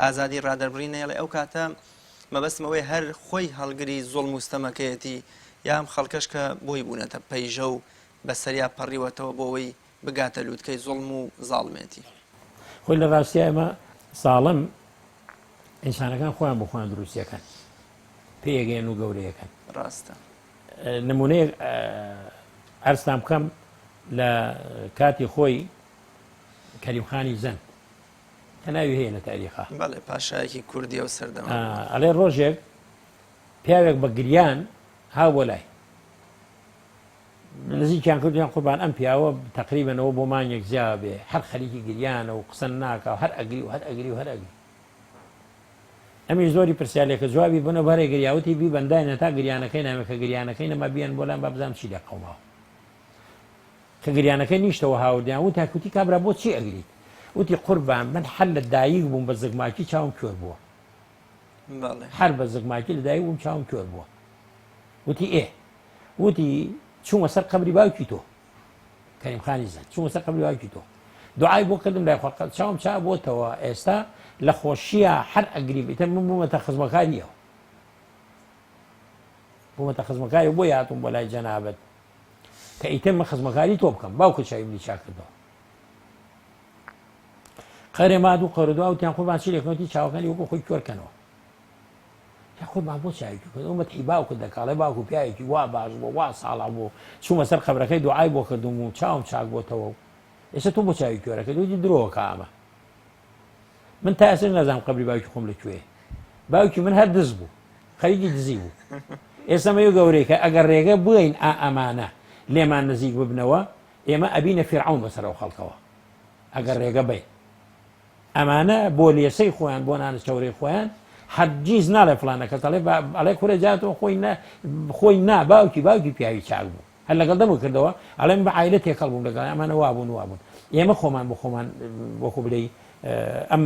ئازادی ڕادەربڕی نێڵێ ئەو کاتە مەبەستمەوەی هەر خۆی هەڵگری زۆڵ مستەمەکەیەتی یام خەڵکەش کە بۆی بوونەتە پەیژە و بەسەریا پەڕیوەتەوە بۆەوەی بگاتە لووتکەی زۆڵم و زاڵمێتی خۆی لە ڕاستیە ئەمە ساڵم ئینسانەکان خۆیان بۆ خۆیان دروستیەکەن پێگەێن و گەورەیەکەن ڕاستە نمونەیە ئەرستان بکەم لە کاتی خۆی کەریمخانی زەن کە ناوی هەیە لە تاریخا بەڵێ پاشایەکی کوردی و سەردەما ئەڵێ ڕۆژێک پیاوێک بە گریان هاو بۆ لای نزیکیان کردیان قوربان ئەم پیاوە تقریبەنەوە بۆ مانگێک زیاوە بێ هەر خەریکی گریانە و قسە ناکە و هەر ئەگری و هەر ئەگری و هەر ئەگری ئەمیش زۆری پرسیالێکە جوابی بنە بەرێ گریاوتی بی بەنداینە تا گریانەکەی نامێکە گریانەکەی نەما بیان بۆلام با بزانم چی لە قەوماوە کە گریانەکەی نیشتەوە هاوردیان و تاکوتی کابرا بۆ چی ئەگریت وتی قوربان من هەر لە دایک بووم بە زگماکی چاوم کوێر بووە هەر بە زگماکی لە دایک بووم چاوم کوێر بووە وتی ئێ وتی چوومە سەر قەبری باوکی تۆ کەریمخانی زەن چوومە سەر قەبری باوکی تۆ دوعای بۆ کردم لای خوا چاوم چا بۆتەوە ئێستا لە خۆشیە هەر ئەگریم ئیتر من بوومەتە خزمەکاریەوە بوومەتە خزمەکاری بۆ هاتووم بۆ لای جەنابەت کە ئیتر من خزمەکاری تۆ بکەم باوکە چاویمنی چا کردەوە قەرێ مادوو قەردووە وتیان قوربان چی لێکەوتی چاوەکانی وەکو خۆی کوێرکەنەوە یا قوربان بۆ چاوی کرد ئەومەتی باوکت دەکاڵێ باوکو پیاوێکی وا باش بووە وا ساڵا بوو چوومە سەر قەبرەکەی دوعای بۆ کردم و چاوم چاک بۆتەوە ئێستا تۆ بۆ چاوی کوێرەکە دوی درۆوە کامە من تا ئێستا نەزانم قەبری باوکی خۆم لەکوێیە باوکی من هەر دز بوو خەریکی دزی بوو ئێستا مەوێ گەورەیەکە ئەگەر ڕێگە بووین ئەمانە لێمان نزیک ببنەوە ئێمە ئەبینە فیرعون بەسەرەوە خەڵکەوە ئەگەر ڕێگە بێ ئەمانە بۆ لێسەی خۆیان بۆ نانە چەورەی خۆیان حەجیز ناڵێ فڵانەکە دەڵێ ئەڵێ کورە جاتەوە خۆی نا باوکی پیاوی چاک بوو هەر لەگەڵ دەمە کردەوە ئەڵێم بە عایلە تێکەڵ بووم لەگەڵ ئەمانە وابوون ئێمە خۆمان بۆ خۆمان وەکو بڵێ ئەم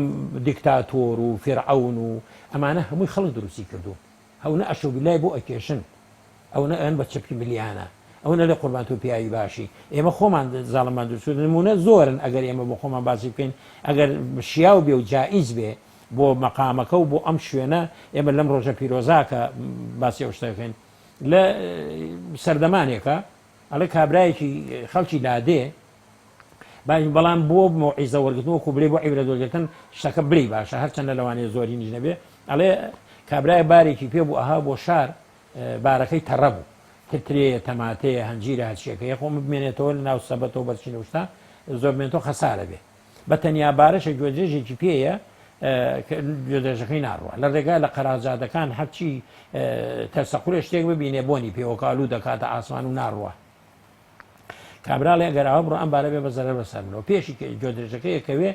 دیکتاتۆر و فیرعون و ئەمانە هەمووی خەڵک دروستی کردو ئەوە ئەشۆ بیلای بۆ ئەکێشن ئەوە ئەن بە چەپی ملیانە ئەوە لە قوربان تۆ پیاوی باشی ئێمە خۆمان زاڵمان دروست نمونە زۆرن ئەگەر ئێمە بۆ خۆمان باسی بکەین ئەگەر شیاو بێ و جائیز بێ بۆ مەقامەکە و بۆ ئەم شوێنە ئێمە لەم ڕۆژە پیرۆزاکە باسی ئەو شتەکەین لە سەردەمانێکە ئەڵێ کابرایەکی خەڵکی لادێ بەڵام بۆ مۆعیزە وەرگرتنەوەکو بڵێ بۆ عیبرەت وەرگرتن شتەکە بڵێ باشە هەرچەندە لەوانەیە زۆری نیش نەبێ ئەڵێ کابرای بارێکی پێ بوو ئەها بۆ شار بارەکەی تەڕە بوو ترێ تەماتەیە هەنجیرە هەرچیەکە خۆم بمێنێتەوە لە ناو سەبەتەوە بەچینە شتا زۆر بمێنێتەوە خەسارە بێ بە تەنیا بارەشە گوێدرێژێکی پێیە گوێدرێژەکەی ناڕوە لە ڕێگا لە قەراجادەکان هەرچی تەرسەقولێ شتێک ببینێ بۆنی پێوەکالوو دەکاتە ئاسمان و ناڕوە کابراڵێ ئەگەراوە بڕۆ ئەم بارە بێ بە زەرەر بەسەرنەوە پێشی گوێدرێژەکەی یەکەوێ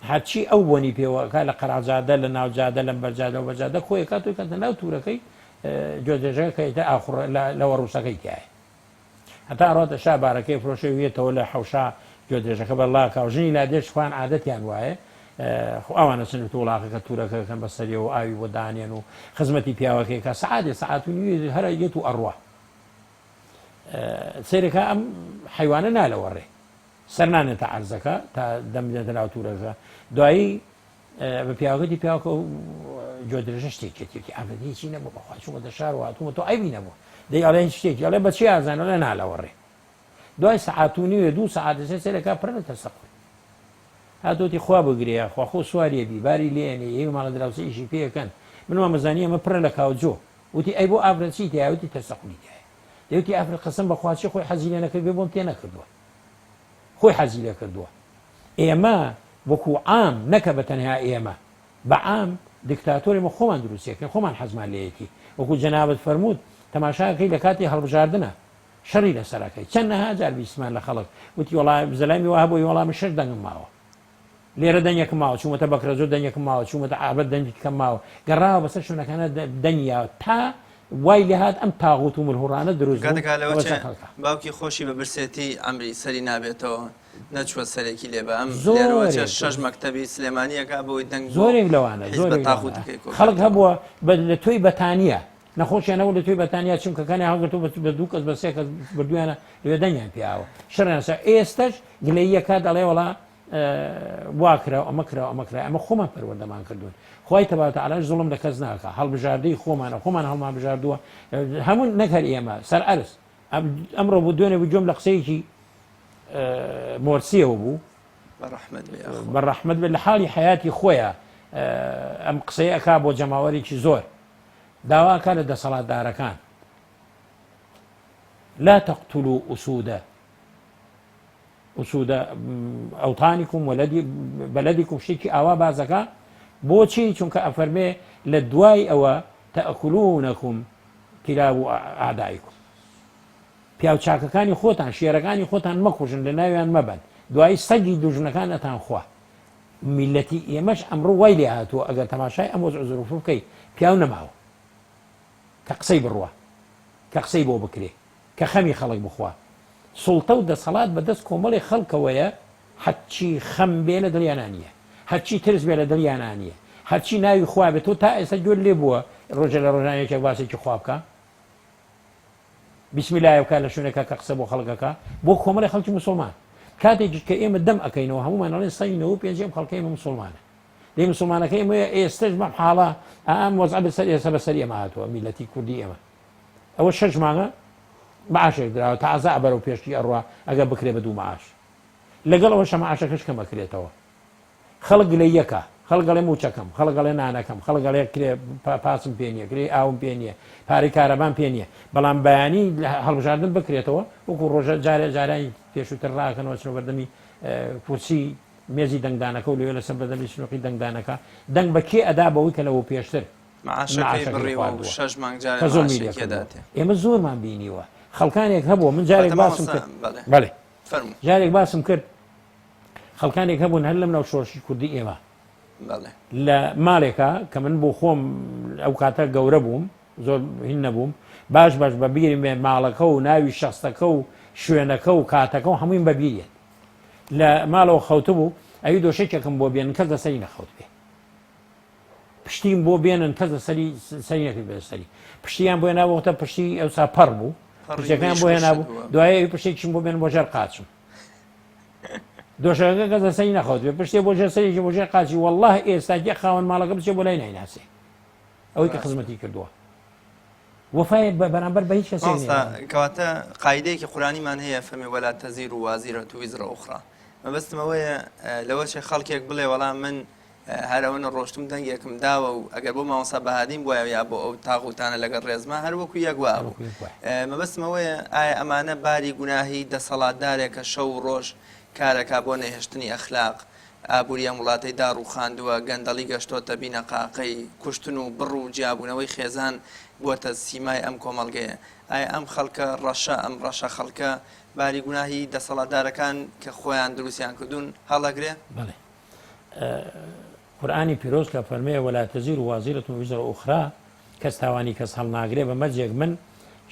هەرچی ئەو بۆنی پێوەکە لە قەراجادە لە ناوجادە لەم بەرجادە و بەرجادە خۆی کاتۆی کەتە ناو توورەکەی گوێدرێژەکەی ئاخر لەوە ڕووسەکەی تایە هەتا ڕاتە شا بارەکەی فرۆشەوێتەوە لە حەوشا گوێدرێژەکە بەڵاکە و ژنی لادێش خوان عادەتیان وایە ئەوانە سنووت وڵاقەکە توورەکەکەن بەسەریەوە ئاوی بۆ دانێن و خزمەتی پیاوەکەی کە سعادێ سعاتونی هەرە یەت و ئەڕوە سیرەکە ئەم حیوانە نالەوەڕێ سەرنانێتە عەرزەکە تا دەمێتە ناو توورەکە دوایی بە پیاوەکەی پیاوەکە و گوێدرێژە شتێکێتی ئابدەیەکی نەبوو بەخوا چوومە دەشار و هاتوومە تۆ ئەیبی نەبوو دەی ئەڵێ شتێکی ئەڵێ بەچی ئازانە لە نالەوەڕێ دوای سەعاتونی دوو سەعات سێرەکە پڕێتە سەقف هاتۆتی خوا بگرێ خواخۆ سواریە بی باری لێنێ ئێوە ماڵە دراوسە ئیشی پێەکەن منەوە مەزانی ئەمە پڕە لە کاوجۆ وتی ئەی بۆ ئافرەتی تیاوتی تەسەقلی تایە دەوتی ئافرەت قەسەم بەخواچی خۆی حەزی لێ نەکرد بێ بۆم تێ نەکردووە خۆی حەزی لێ کردووە ئێمە وەکو عام نەکە بە تەنها ئێمە بە عام دیکتاتۆری خۆمان دروستێکن خۆمان حەزمان لەیەکی وەکو جەنابەت فەرموود تەماشاکەی لە کاتی هەڵبژاردنە شەڕی لەسەرەکەی چەند نەها جار بیسمان لە خەڵک وتی وەڵام زەلامی وها بۆی وەڵامی شەش دەنگم ماوە لێرە دەنگێکم ماوە چوومەتە بەکرەجۆ دەنگێکم ماوە چوومەتە ئابەت دەنگێکم ماوە گەڕاوە بەسەر شوێنەکانە دەنیا تا وای لێهات ئەم تاغوت و ملهوڕانە دروست باوکی خۆشی بە برسێتی ئەمری سەری نابێتەوە نەچوە سەرێکی لێ بە ئەم زۆر شەش مەکتەبی سلێمانیەکە بۆی دەنگ زۆرێک لەوانە خەڵک هەبووە لە توی بەتانیە نەخۆشیانەوە لە توی بەتانیا چمکەکانی هەڵگرتو بە دوو کەس بە سێ کەس بردویانە لێ دەنگیان پیاوە شەڕێنسا ئێستش گلەیەکە دەڵێ وەڵا واکرا ئەمەکرا ئەمەکرا ئەمە خۆمان پەروەردەمان کردوون خی تەبارەت عەلا زوڵم لە کەس ناکە هەڵبژاردەی خۆمان هەڵمان بژاردووە هەموو نەکەر ئێمە سەر ئەرز ئەمڕۆ بوو دوێنێ بجۆم لە قسەیەکی مۆرسیەوە بوو بەڕەحمەت بێت لە حاڵی حیاتی خۆیە ئەم قسەی ئەکا بۆ جەماوەرێکی زۆر داواکە لە دەسەڵاتدارەکان لا تقتلوا أسود أوطانكم بلدكم شتێکی ئاوا بازەکە بۆچی چونکە ئەفەرمێ لە دوای ئەوە تەأکلونەکم کلاب ئاعدائکم پیاو چاکەکانی خۆتان شێرەکانی خۆتان مەکوژن لە ناویان مەبەن دوای سەگی دوژنەکانتان خوا میلەتی ئێمەش ئەمڕۆ وای لێ هاتووە ئەگەر تەماشای ئەم وەزع زروف بکەی پیاو نەماوە کە قسەی بڕوە کە قسەی بۆ بکرێ کە خەمی خەڵک بخوا سوڵتە و دەسەڵات بەدەست کۆمەڵی خەڵکەوەیە هەرچی خەم بێ لە دڵیانانیە هەرچی ترس بێ لە دڵیانانیە هەرچی ناوی خوا بێت و تا ئێستا گوێر لێ بووە ڕۆژە لە ڕۆژانێکە باسێکی خوا بکە بیسمیلای بکە لە شوێنێکە کە قسە بۆ خەڵکەکە بۆ کۆمەڵی خەڵکی مسلمان کاتێکی کە ئێمە دەم ئەەکەینەوە هەمومان ئەڵێن سەی 95 خەڵکەی ئێمە مسلمانە دەی مسلمانەکە ئێمە ئێستش بەم حاڵە ئەم وەزع بەسەر ئێستا بەسەر ئێمە هاتووە میلەتی کوردی ئێمە ئەوە شەش مانگە معاشێک دراوە تا عەزا بەرەو پێشتی ئەڕوا ئەگە بکرێ بە دوو معاش لەگەڵ ئەوەشە معاشەکەش کەم بکرێتەوە خەڵک لە یەکە خەڵک گەڵێ موچەکەم خەڵک گەڵێ نانەکەم خەڵک گەڵێ کرێ پاسم پێ نییە کرێ ئاوم پێ نییە پارەی کارەبان پێ نییە بەڵام بەیانی هەڵبژاردن بکرێتەوە وەکو ڕۆژە جارانی پێشووتر ڕاکەنەوە چنە بەردەمی کورسی مێزی دەنگدانەکە و لێوێ لەسەر بەردەمی سنووقی دەنگدانەکە دەنگ بە کێ ئەدا بەوەی کە لەوە پێشتر ئێمە زۆرمان بینیوە خەڵکانێک هەبوو من جارێک باسم کرد بەڵێ جارێک باسم کرد خەڵکانێک هەبوون هەر لەم ناو شۆڕشی کوردی ئێمە لە ماڵێکە کە من بۆ خۆم ئەو کاتە گەورە بووم زۆر هین نەبووم باش بە بیرم بێ ماڵەکە و ناوی شەخصەکە و شوێنەکە و کاتەکە و هەمووی بەبیێت لە ماڵەوە خەوتە بوو ئەوی دۆشێکێکم بۆ بێنن کەس لەسەری نەخەوت بێ پشتیم بۆ بێنن کەس لە سەری نەکرد بێ سەری پشتیان بۆ هێناوەتە پشتی ئەوسا پەڕ بوو پشتەکان بۆ هێنابوو دوایە پشتێکیشم بۆ بێن بۆ ژێر قاچم دۆشەکە کەس لەسەری نەخەوت بێ پشتێ بۆ ژێر سەرێکی بۆ ژێر قاچی وەڵڵاهی ئێستاگی خاوەن ماڵەکە بچێ بۆ لای نایناسێ ئەوەی کە خزمەتی کردووە وفای بەرامبەر بە هیچ کەسێک کەواتە قاعدەیەکی قورئانیمان هەیە فەرمێ وەلا تەزیر وازیرەة ویزر ئوخرى مەبەستمەوەیە لەوەشێ خەڵکێک بڵێ وەڵام من هەرەوەنە ڕۆشتم دەنگێکم داوە و ئەگەر بۆ مامۆستا بەهادیم بۆیە یا بۆ ئەو تاغوتانە لەگەڵ ڕێزما هەر وەکو یەکوا بوو مەبەستمەوەیە ئایا ئەمانە باری گوناهی دەسەڵاتدارێکە شەو و ڕۆژ کارەکە بۆ نەهێشتنی ئەخلاق ئابووریان وڵاتی دار و خاندووە گەندەڵی گەشتۆتە بینە قاقەی کوشتن و بڕ و جیابوونەوەی خێزان بووەتە سیمای ئەم کۆمەڵگەیە ئایا ئەم خەڵکە ڕەشە ئەم ڕەشە خەڵکە باری گوناهی دەسەڵاتدارەکان کە خۆیان دروستیان کردوون هەڵەگرێ بەڵێ قورئانی پیرۆز کە فەرمێ وەلا تەزیر وازیرەة ویزر ئوخرى کەس تاوانی کەس هەڵناگرێ بە مەرجێک من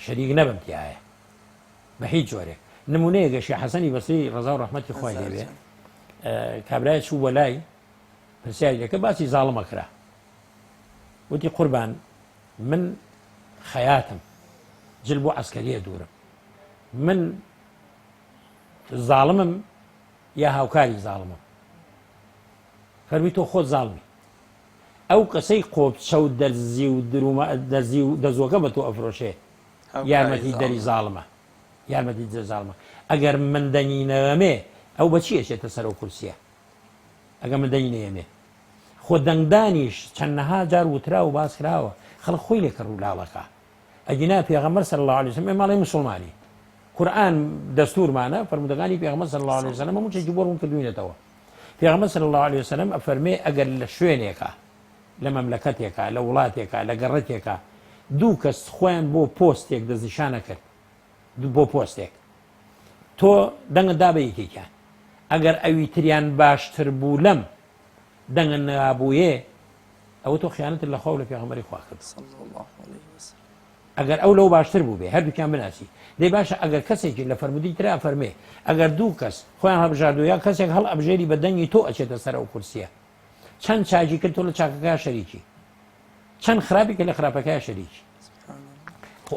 شەریک نەبم تایە بە هیچ جۆرێک نمونەیەکە شێخ حەسەنی بەسری ڕەزا و ڕەحمەتی خوای لێبێ کابرای چوو بە لای پرسیارێکە باسی زاڵمە کرا وتی قوربان من خەیاتم جل بۆ عەسکەریە دوورم من زاڵمم یا هاوکاری زاڵمم فەرمی تۆ خۆت زاڵمی ئەو قسەی قۆبچە و دەرزی و دەرزی و دەزۆکە بە تۆ ئەفرۆشێ یارمەتی دەری زاڵمە یارمەتی دەری زاڵمە ئەگەر من دەنینەوەمێ ئەو بەچی ئەچێتە سەر و کورسیە ئەگەر من دەنینەیەمێ خۆ خۆ دەنگدانیش چەندەها جار وترا و باس کراوە خەڵک خۆی لێ کە ڕوولاڵەکە ئەجینا پێغەمبەر صلی الله علیه وسلم ماڵی مسلمانی قورئان دەستورمانە فەرمودەکانی پێغەمبەر صلی الله علیه وسلم هەموو شتێکی بۆ ڕوون کردووینەتەوە پێغەمبەر صلی الله علیه وسلم ئەفەرمێ ئەگەر لە شوێنێکە لە مەملەکەتێکە لە وڵاتێکە لە گەڕەکێکە دوو کەس خۆیان بۆ پۆستێک دەستنیشانە کرد بۆ پۆستێک تۆ دەنگت دا بە یەکێکیان ئەگەر ئەوی تریان باشتر بوو لەم دەنگە نابوویێ ئەوە تۆ خیانەتت لە خۆ لە پێغەمبەری خوا کرد ئەگەر ئەو لەو باشتر بوو بێ هەردووکیان بناسی دەی باشە ئەگەر کەسێکی لە فەرمودی ترا فەرمێ ئەگەر دوو کەس خۆیان هەبژاردوو یا کەسێک هەڵ ئەبژێری بە دەنگی تۆ ئەچێتە سەر ئەو کورسیە چەند چاجی کرد تۆ لە چاکەکە شەریکی چەند خراپی کە لە خراپەکە شەریکی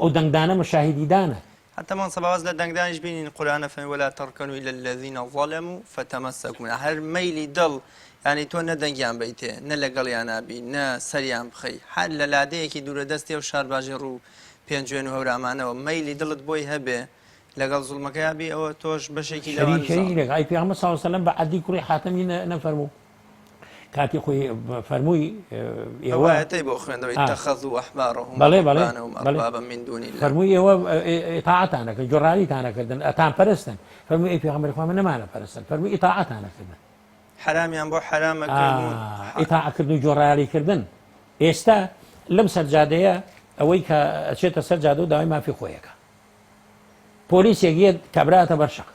ئەو دەنگدانە مشاهدیدانە حتى من صباز لدنگدانش بين القرآن فإن ولا تركنوا إلى الذين ظلموا فتمسكوا هر ميلي دل يعني تو ندنگیان بیته نه لەگەڵیان نابی نه سەریان بخەی هەر لە لادەیەکی دوورە دەستی و شار باژی ڕوو پێنجوێن و هەورامانەوە مەیلی دڵت بۆی هەبێ لەگەڵ زوڵمەکەی بی ئەوە تۆش بەشێکی لەوان ئای پێغەمبەر صلی الله علیه و سلم بە عەدی کوڕی حاتەمی نەفەرموو کاتی خۆی فەرمووی ئێوە بۆ خوێندەوەی اتخذوا أحبارهم أربابا من دون الله فەرمووی ئێوە ئیطاعەتانەکە جۆڕالیتانەکردن ئەتان پەرستن فەرمووی ئەی پێغەمبەری خوا من نەمانە پەرستن فەرمووی ئیطاعەتانەکردن حرامیان بۆ حرامەکردن ئیطاعەکردن و جۆڕالیکردن ئێستا لەم سەرجادەیە ئەوەی کە ئەچێتە سەر جادە و داوای مافی خۆیەکە پۆلیسێک یەک کابراتە بەرشەق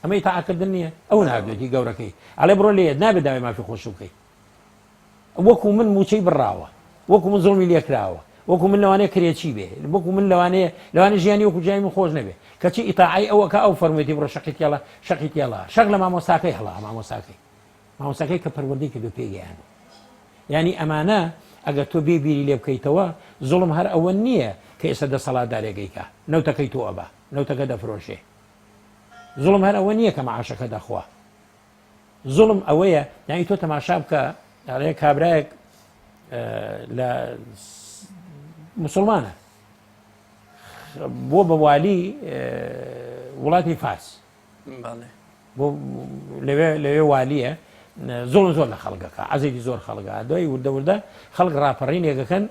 ئەمە ئیطاعەکردن نییە ئەو نابێتی گەورەکەی ئەڵێ بڕۆ لێ نابێت داوای مافی خۆش بکەیت وەکو من موچەی بڕاوە وەکو من زوڵمی لێکراوە وەکو من لەوانەیە کرێکی بێ وەکو من لەوانەیە ژیانی وەکو جیای من خۆش نەبێ کەچی ئیطاعی ئەوەکە ئەو فەرموویەتی بڕۆ شەقیت یاڵا شەق لە مامۆستاکەی هەڵا مامۆستاکەی کە پەروەردەی کردو پێگەیان یعنی ئەمانە ئەگەر تۆ بێبیری لێ بکەیتەوە زوڵم هەر ئەوە نییە کە ئێستا دەسەڵاتدارێگەیکە نەوتەکەی تۆ ئەبا نەوتەکە دەفرۆشێ زوڵم هەر ئەوە نییە کە مەعاشەکە دەخوا زوڵم ئەوەیە یانی تۆ تەماشا بکە ئەڵێ کابرایەک لە مسلمانە بۆ بەوالی وڵاتی فارس بۆ لەوێ والیە زۆر لە خەڵگەکە عەزێکی زۆر خەڵگە دوای وردە خەڵک ڕاپەڕین یەکەکەن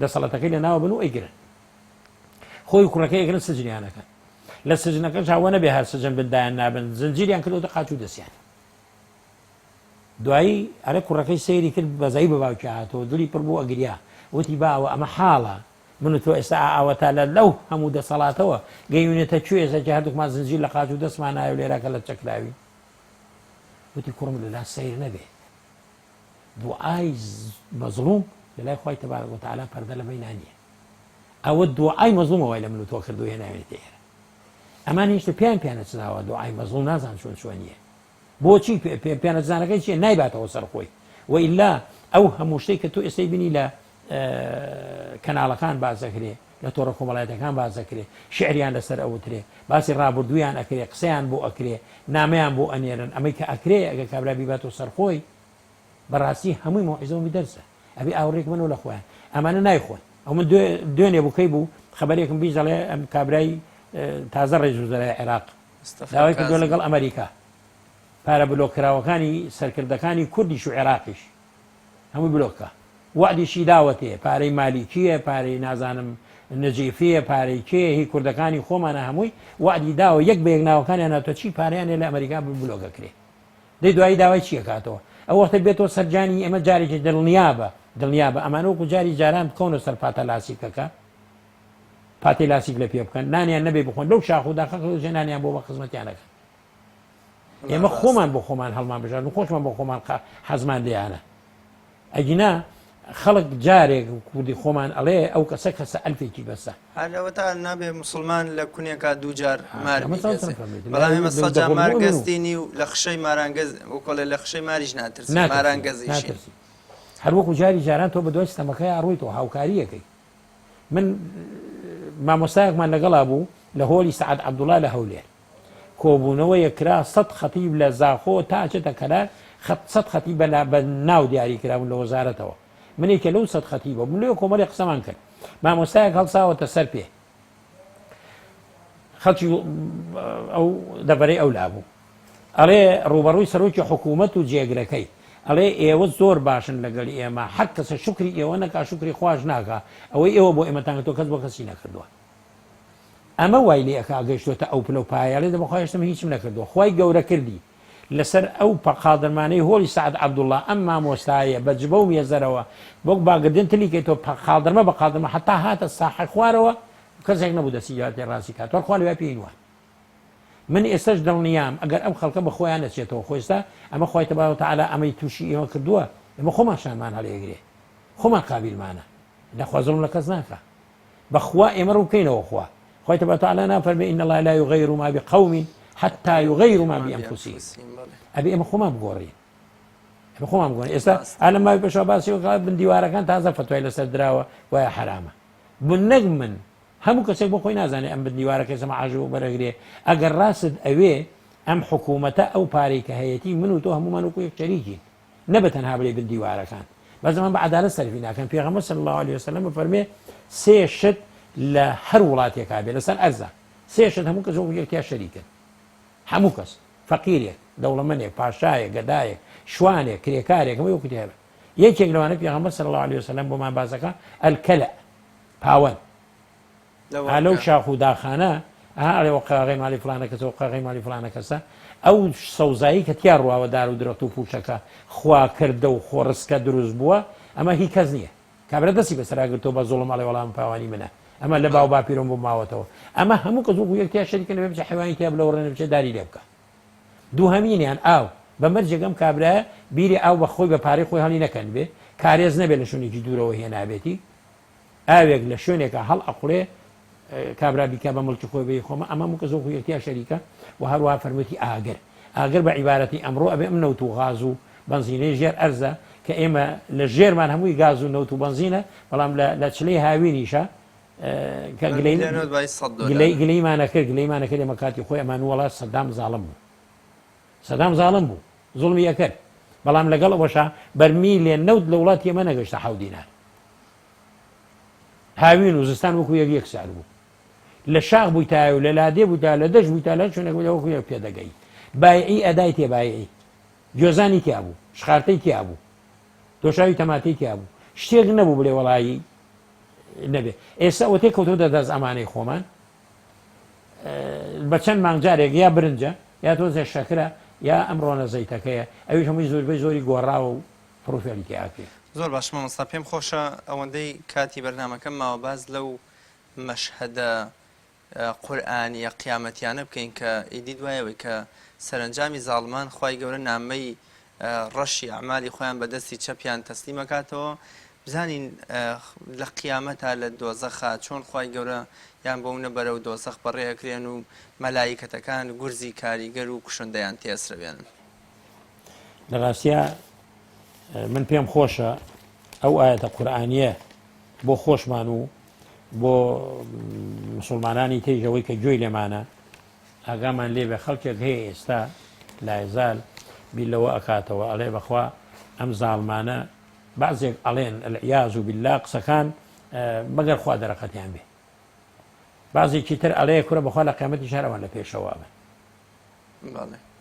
دەسەڵاتەکەی لە ناوە بن و ئەیگرن خۆی کوڕەکەی ئەگرن سجنیانەکەن لە سجنەکە چاوە نەبێ هەر سجن بندایان نابن زنجیریان کردوتە قاچ و دەستیان دوایی ئەرە کوڕەکەی سەیری کرد بەزایی بە باوکی هاتەوە دڵی پڕ بوو ئەگریا وتی باوە ئەمە حاڵە من و تۆ ئێستا ئاوەتا لە لەو هەموو دەسەڵاتەوە گەیونێتە کوێ ئێستا هەردووکمان زنجیر لە قاچ و دەستمان نایە و لێرەکە لە چەکراوی وتی کوڕم لەلا سەیر نەبێ دوعای مەزلوم لەلای خوای تەبارەک وتەعالا پەردە لە بەینانیە ئەوە دوعای مەزلومەوەی لە من و تۆ کردو هێناوێتە ئێرە ئەمان هیچ پێیانەچناوە دوعای مەزلوم نازان چۆنیە بۆچی پێیانەچنانەکەی چیە نایباتەوە سەر خۆی وئیلا ئەو هەموو شتێک کە تۆ ئێستای بینی لە کەناڵەکان باز دەکرێ لە تۆڕە کۆمەڵایەتەکان باز دەکرێ شعریان لەسەر ئەوترێ باسی ڕابردوویان ئەکرێ قسەیان بۆ ئەکرێ نامەیان بۆ ئەنێرن ئەمەی کە ئەکرێ ئەگە کابرا بیباتەوە سەرخۆی بەڕاستی هەمووی مۆعیزەوەمی دەرسە ئەبێ ئاوڕێک منەوە لە خۆیان ئەمانە نایخۆن ئەو من دوێنێ بووکەی بوو خەبەرێکم بیژەڵێ ئەم کابرای تازە ڕێژوزەرای عێراق داوای کردووە لەگەڵ ئەمریکا پارە بلۆکراوەکانی سەرکردەکانی کوردیش و عێراقیش هەمووی بلۆکە وعدیشی داوەتێ پارەی مالیکیە پارەی نازانم نەجیفەیە پارەی کێ هی کوردەکانی خۆمانە هەمووی وعدی داوە یەک بە یەکناوەکانیان ناتۆ چی پارەیانێ لە ئەمریکا بلۆگەکرێ دەی دوایی داوای چیە کاتەوە ئەو وەختە بێتەوە سەرجانی ئێمە جارێکی دڵنیابە ئەمانە وەکو جاری جاران بکەونە سەر پاتە لاسیکەکە پاتی لاسیک لە پێ بکەن نانیان نەبێ بخۆن لەو شاخ و داخەکە ژێنانیان بۆ بە خزمەتیانەکە ئێمە خۆمان بۆ خۆمان هەڵمان بژار و خۆشمان بۆ خۆمان حەزمان لێیانە ئەگینا خەڵک جارێک کوردی خۆمان ئەڵێ ئەو کەسە ئەلفێکی بەسە هەرەوە تا نابێ مسلمان لە کونێکا دووجار مار بەڵام ئێمە سەجا مارگەزتینی و لە خشەی مارانگەز وکۆڵێ لە خشەی ماریش ناترسی مارانگەزیشی هەر وەکو جاری جاران تۆ بە دوای ستەمەکەی ئاڕوویتەوە هاوکاریەکەی من مامۆستایەکمان لەگەڵا بوو لە هۆلی سەعەد عەبدوڵڵا لە هەولێر کۆبوونەوە یەکرا 100 خەتیب لە زاخۆ تا چێتە کەلار 100 خەتیب بە ناو دیاری کراون لە وەزارەتەوە منێکە لەو 100 خەتیبە من لێ کۆمەڵی قسەمان کرد مامۆستایەک هەڵساوەتە سەر پێ خەڵکی ئەو دەبەرەی ئەو لابوو ئەڵێ ڕوبەڕووی سەرۆکی حکوومەت و جێگرەکەی ئەڵێ ئێوە زۆر باشن لەگەڵ ئێمە هەر کەسە شکری ئێوە نەکا شکری خوۆش ناکە ئەوەی ئێوە بۆ ئێمەتان تۆ کەس بۆ کەسی نەکردووە ئەمە وای لێ ئەکا گەیشتۆتە ئەو پلە و پایاڵێ دەبخوایشتم هیچم نەکردووە خی گەورە کردی لەسەر ئەو پەقادرمانەی هۆڵی سعد عەبدوڵڵا ئەم مامۆستایە بە جبە و مێزەرەوە بۆک باگردن تلیکەیتۆ پەقادرمە بە قادرمە حتا هاتە ساحە خوارەوە کەسێک نەبوو دەسی جااتی ڕاستی کات وەرخوا لێ پێین وە من ئێستش دڵنیام ئەگەر ئەم خەڵکە بە خۆیان نەچێتەوە خۆستا ئەمە خۆی تەبارەت و تەعالا ئەمەی تووشی ئێمە کردووە ئێمە خۆمان شانمان هەڵەیەگرێ خۆمان قابیلمانە لەخوا زوڵم لە کەس ناکە بەخوا ئێمە ڕووکەینەوە خوا خۆی تەبارەت و تەعالا نافەرمێ ئین الله لا یغیر ما بقوم حتى يغيروا ما بأنفسهم ئەبێ ئێمە خۆمان بگۆڕین ئێمە خۆمان بگۆڕین ئێستا ئالە ماوەی پێشەوە باسی بن دیوارەکان تازە فتوای لەسەر دراوە وایە حرامە بنەک من هەموو کەسێک بۆ خۆی نازانێ ئەم بن دیوارەکە سەما عاژوو بەرەگرێ ئەگەر ڕاست ئەوێ ئەم حکوومەتە ئەو پارەی کە هەیەتی من و تۆ هەمومان وەکو یەک شەریکین نەبە تەنها بڵێ بن دیوارەکان بەزەمان بە عەدالەت سەرفی ناکەن پێغەمبەر صلی الله عليه وسلم فەرمێ سێ شت لە هەر وڵاتێکا بێ لەسەر ئەرزە سێ شت هەموو کەس وەکو یەکتیا شەریکن هەموو کەس فەقیرێک دەوڵەمەندێک پاشایەک گەدایەک شوانێک کرێکارێک هەمووی وەکو هەبێ یەکێک لەوانە پێغەمبەر صلی الله عليه وسلم بۆمان باسەکە ئەلکەلە پاوەن لەو شاخ و داخانە ئەڵێ قاغی مالی فلانە کەسەوە قاغی مالی فلانە کەسە ئەو سەوزایی کە تیا ڕواوە دار و درەخت و پوشەکە خوا کردە و خۆڕسکە دروست بووە ئەمە هیچ کەس نییە کابرا دەستی بەسەراگرتەوە بە زوڵم ئەڵێ وەڵام پاوانی منە ئەمە لە باو باپیرۆم بۆ ماوەتەوە ئەمە هەموو کەس وەکو یەکتیا شەریکن لەبێ بچە حیوانی تیا بلەوە ڕێنە بچێ داری لێ بکە دووهەمینیان ئاو بەمەرجێگەم کابرایە بیری ئاو بە خۆی بە پارەی خۆی هەڵی نەکەن بێ کارێز نەبێت لە شوێنێکی دوورەوە هێنابێتی ئاوێک لە شوێنێکە هەڵ ئەقوڵێ کابرا بیکە بە مڵکی خۆی بێ خۆمە ئەمە هەموو کەس وەکو یەکتیا شەریکە و هەروەها فەرموویەتی ئاگر بە عیبارەتی ئەمڕۆ ئەبێ ئەم نەوت و غاز و بەنزینەی ژێر ئەرزە کە ئێمە لە ژێرمان هەمووی گاز و نەوت و بەنزینە بەڵام لە چلەی هاوینیشە گلەیمانە کرد ئێمە کاتی خۆی ئەمان وڵات سەدام زاڵم بوو زوڵمی یەکرد بەڵام لەگەڵ ئەوەشە بەرمیلێ نەوت لە وڵاتی ئێمە نەگەشتە 7 دینار هاوین و زستان وەکو یەک سار بوو لە شاخ بووی تایە و لە لادێ بووی تا لە دەشت بووی تا لە چۆنێک وەکو یەک پێدەگەی بایعی ئەدای تێبایعی گوێزانی تیا بوو شخارتەی تیا بوو دۆشاوی تەماتەی تیا بوو شتێک نەبوو بڵێ وەڵایی نەبێ ئێستا ئەوەتێک کەوتۆ دەدەست ئەمانەی خۆمان بە چەند مانگجارێک یا برنجە یا تۆزێ شەکرە یا ئەمڕۆنە زەیتەکەیە ئەویش هەمووی زۆربەی زۆری گۆڕاوە و پرۆفێلیتیاکێ زۆر باش مامۆستا پێم خۆشە ئەوەندەی کاتی بەرنامەکەم ماوە باز لەو مەشهەدە قورئانیە قیامەتیانە بکەین کە ئیدی دوایەوەی کە سەرنجامی زاڵمان خوای گەورە نامەی ڕەشی ئەعمالی خۆیان بەدەستی چەپیان تەسلیمەکاتەوە بزانین لە قیامەتە لە دۆزەخە چۆن خوای گەورە یان بۆونە بەرەو دۆزەخ بەڕێەکرێن و مەلایکەتەکان گورزی کاریگەر و کوشندەیان تێسرەبێنن لە ڕاستیە من پێم خۆشە ئەو ئاەتە قورئانیە بۆ خۆشمان و بۆ مسلمانانی تێژەوەی کە گوێی لێمانە ئاگامان لێبێ خەڵکێک هەیە ئێستا لایزال بیلەوە ئەکاتەوە ئەڵێ بەخوا ئەم زاڵمانە بعضێک ئەڵێن العیاذ بالله قسەکان مەگەر خوا دەرەقەتیان بێ بعضێکی تر ئەڵەیە کورە بەخوا لە قیامەتی شار ئەوان لە پێشەوە بن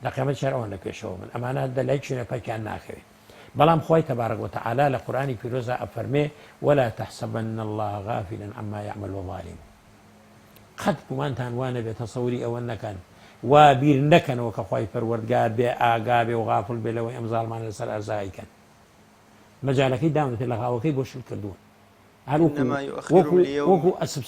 لە قیامەتی شار ئەوان لە پێشەوە بن ئەمانە دەلای چونە پاکیان ناکەوێت بەڵام خۆی تەبارەک وتەعالا لە قورئانی پیرۆزە ئەفەرمێ ولا تحسبن الله غافلا عما يعمل الظالمون قەت گومانتان وانە بێت تەسەوری ئەوە نەکەن وا بیر نەکەنەوە کە خوای پەروەردگار بێ ئاگا بێ و غافڵ بێ لەوەی ئەم زاڵمانە لەسەر ئەرزایکەن مەجالەکەی داونێت لە غاوەکەی بۆ شل کردوون وەکو ئەسب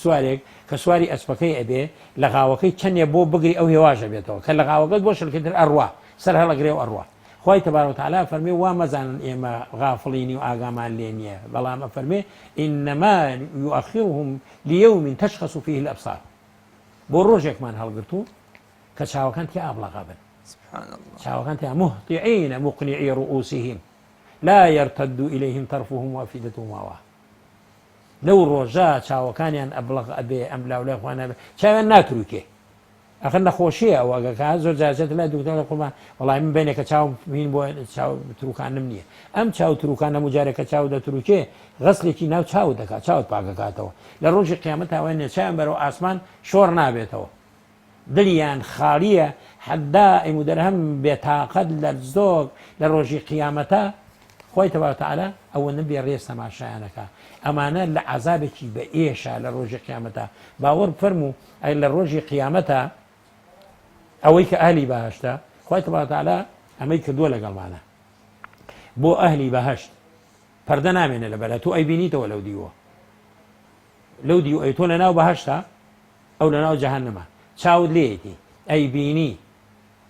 سوارێک کە سواری ئەسپەکەی ئەبێ لە غاوەکەی چەندێ بۆ بگری ئەو هێواژە بێتەوە کە لە غاوەکەت بۆ شلکردن ئەڕوا سەر هەڵەگرێ و ئەڕوا خی تەبارەک وتەعالا فەرمێ وا مەزانن ئێمە غافڵینی و ئاگامان لێ نییە بەڵام ئەفەرمێ ئینەما یؤەخرهم لیەوم تەشخەص فیه الأبصار بۆ ڕۆژێکمان هەڵگرتووە کە چاوەکان تیا ئابڵەغا بن چاوەکان تیا مهطعین مقنعی رؤوسهم لا يرتد إليهم طرفهم وأفئدتهم هواء لەو ڕۆژە چاوەکانیان ئەبڵەغ ئەبێ ئەم لاولای خوانە بێ چاویان ناتروکێ ئەخر نەخۆشیە ئەو ئەگەکە زۆر جارجێت لای دوکتۆر قوڵمان وەڵای من بینێکە چاو بین بۆ چاو تروکانم نییە ئەم چاو تروکانە مجارێکە چاو دەتروکێ غەسلێکی ناو چاو دەکات چاوت پاکەکاتەوە لە ڕۆژی قیامەت هاوای نێ چاویان بەرەو ئاسمان شۆڕ نابێتەوە دڵیان خاڵیە حەدائیم و دەرهەم بێتاقەت لە زۆر لە ڕۆژی قیامەتە خۆی تەبارەک و تەعالە ئەوە نەبێ ڕێز تەماشایانەکە ئەمانە لە عەزابێکی بە ئێشە لە ڕۆژی قیامەتە باوەڕ بفەرموو ئەی لە ڕۆژی قیامەتە ئەوەی کە ئەهلی بەهەشتە خۆی تەبارەک و تەعالە ئەمەی کردووە لەگەڵمانە بۆ ئەهلی بەهەشت پەردە نامێنێ لەبەرە تۆ ئەیبینیتەوە لەو دیوە لەو دیو ئەی تۆ لە ناو بەهەشتە ئەو لە ناو جەهەنەمە چاوت لێیەتی ئەیبینی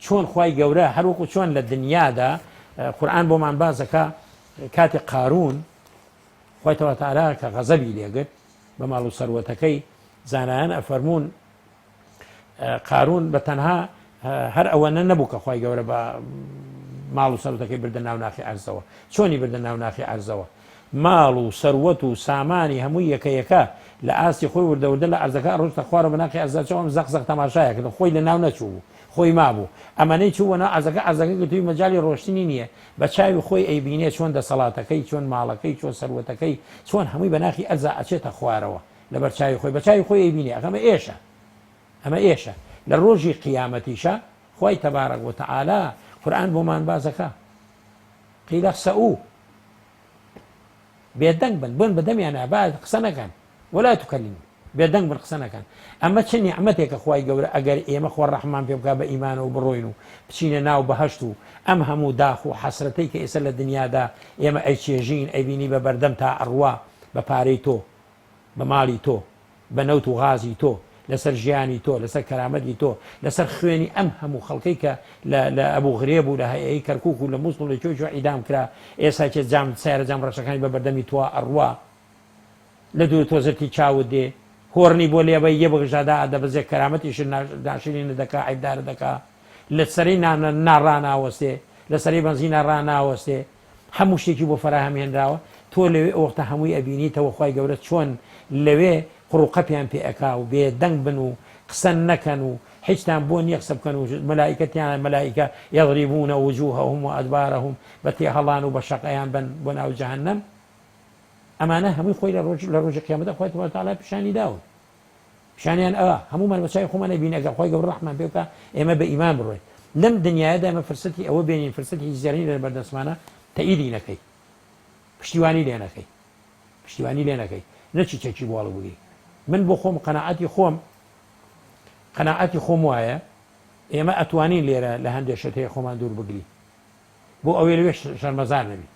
چۆن خوای گەورە هەروەکو چۆن لە دنیادا قورئان بۆمان باس دەکا کاتی قارون خوای تەبارەک و تەعالە کە غەزەبی لێگرت بە ماڵ و سەروەتەکەی زانایان ئەفەرموون قارون بە تەنها هەر ئەوەنە نەبوو کە خوای گەورە بە ماڵ و سەروەتەکەی بردە ناو ناخی عەرزەوە چۆنی بردە ناو ناخی عەرزەوە ماڵ و سەروەت و سامانی هەمووی یەکە لە ئاستی خۆی وردەوردە لە عەرزەکە ڕۆژتە خوارە بە ناخی عەرزەکەەوەم زەق تەماشایەکردن خۆی لە ناو نەچوو خۆی مابوو ئەمانەی چووە ناو عەرزەکە گرتووی مەجای ڕۆشتنی نییە بە چاوی خۆی ئەیبینێ چۆن دەسەڵاتەکەی چۆن ماڵەکەی چۆن سەروەتەکەی چۆن هەمووی بە ناخی ئەرزە ئەچێتە خوارەوە لەبەر چاوی خۆی بە چاوی خۆی ئەیبینێ ئەمە ئێشە لە ڕۆژی قیامەتیشە خوای تەبارەک و تەعالە قورئان بۆمان باس دەکا قیل اخسئوا بێدەنگ بن بەدەمیانە با قسە نەکەن ولا تکەلیمون بێدەنگ بن قسە نەکەن ئەمە چ نیعمەتێکە خوای گەورە ئەگەر ئێمە خۆ ڕەحمان پێ بکا بە ئیمانەوە بڕۆین و بچینە ناو بەهەشت و ئەم هەموو داخ و حەسرەتەی کە ئێستا لە دنیادا ئێمە ئەیچێژین ئەیبینی بە بەردەم تا ئەڕوا بە پارەی تۆ بە ماڵی تۆ بە نەوت و غازی تۆ لەسەر ژیانی تۆ لەسەر کەرامەتی تۆ لەسەر خوێنی ئەم هەموو خەڵکەی کە لە ئەبوو غرێب و لە هەیەی کەرکووک و لە مووسڵ و لە چۆ ئیدام کرا ئێستا چێت جام سیارە جام ڕەشەکانی بە بەردەمی تۆ ئەڕوا لە دوور تۆزرتی چاوت دێ هۆڕنی بۆ لێبە یە بەگژادا دەبەزێ کەرامەتیش داشرینە دەکا عیبدارە دەکا لە سەری ناڕاناوەستێ لە سەری بەنزینە ڕاناوەستێ هەموو شتێکی بۆ فەراهەمهێنراوە تۆ لەوێ ئەوەختە هەمووی ئەبینیتەوە خوای گەورە چۆن لەوێ قڕوقەپیان پێ ئەکا و بێدەنگ بن و قسە نەکەن و هیچتان بۆ نییە قسە بکەن و مەلائیکەتیان مەلائیکە یەضریبونە وجوههم وأدبارهم بە تێ هەڵان و بە شەقەیان بن بۆ ناو جەهەنەم ئەمانە هەمووی خۆی لە ڕۆژی قیامەتە خوای تەبارەک و تەعالە پیشانی داون پیشانیان ئەوە هەموومان بە چاوی خۆمان ئەبینی ئەگەر خوای گەورە ڕەحمان پێ بکا ئێمە بە ئیمان بڕۆین لەم دنیادا ئێمە فرسەتی ئەوە بێنین فرسەتی زێڕینی لە بەردەستمانە تەئیدی نەکەی پشتیوانی لێ نەکەی نەچی چەکی بۆڵە بگری من بۆ خۆم قەناعەتی خۆم وایە ئێمە ئەتوانین لێرە لە هەندێک شت هەیە خۆمان دوور بگری بۆ ئەوێ لەوێ شەرمەزار نەبی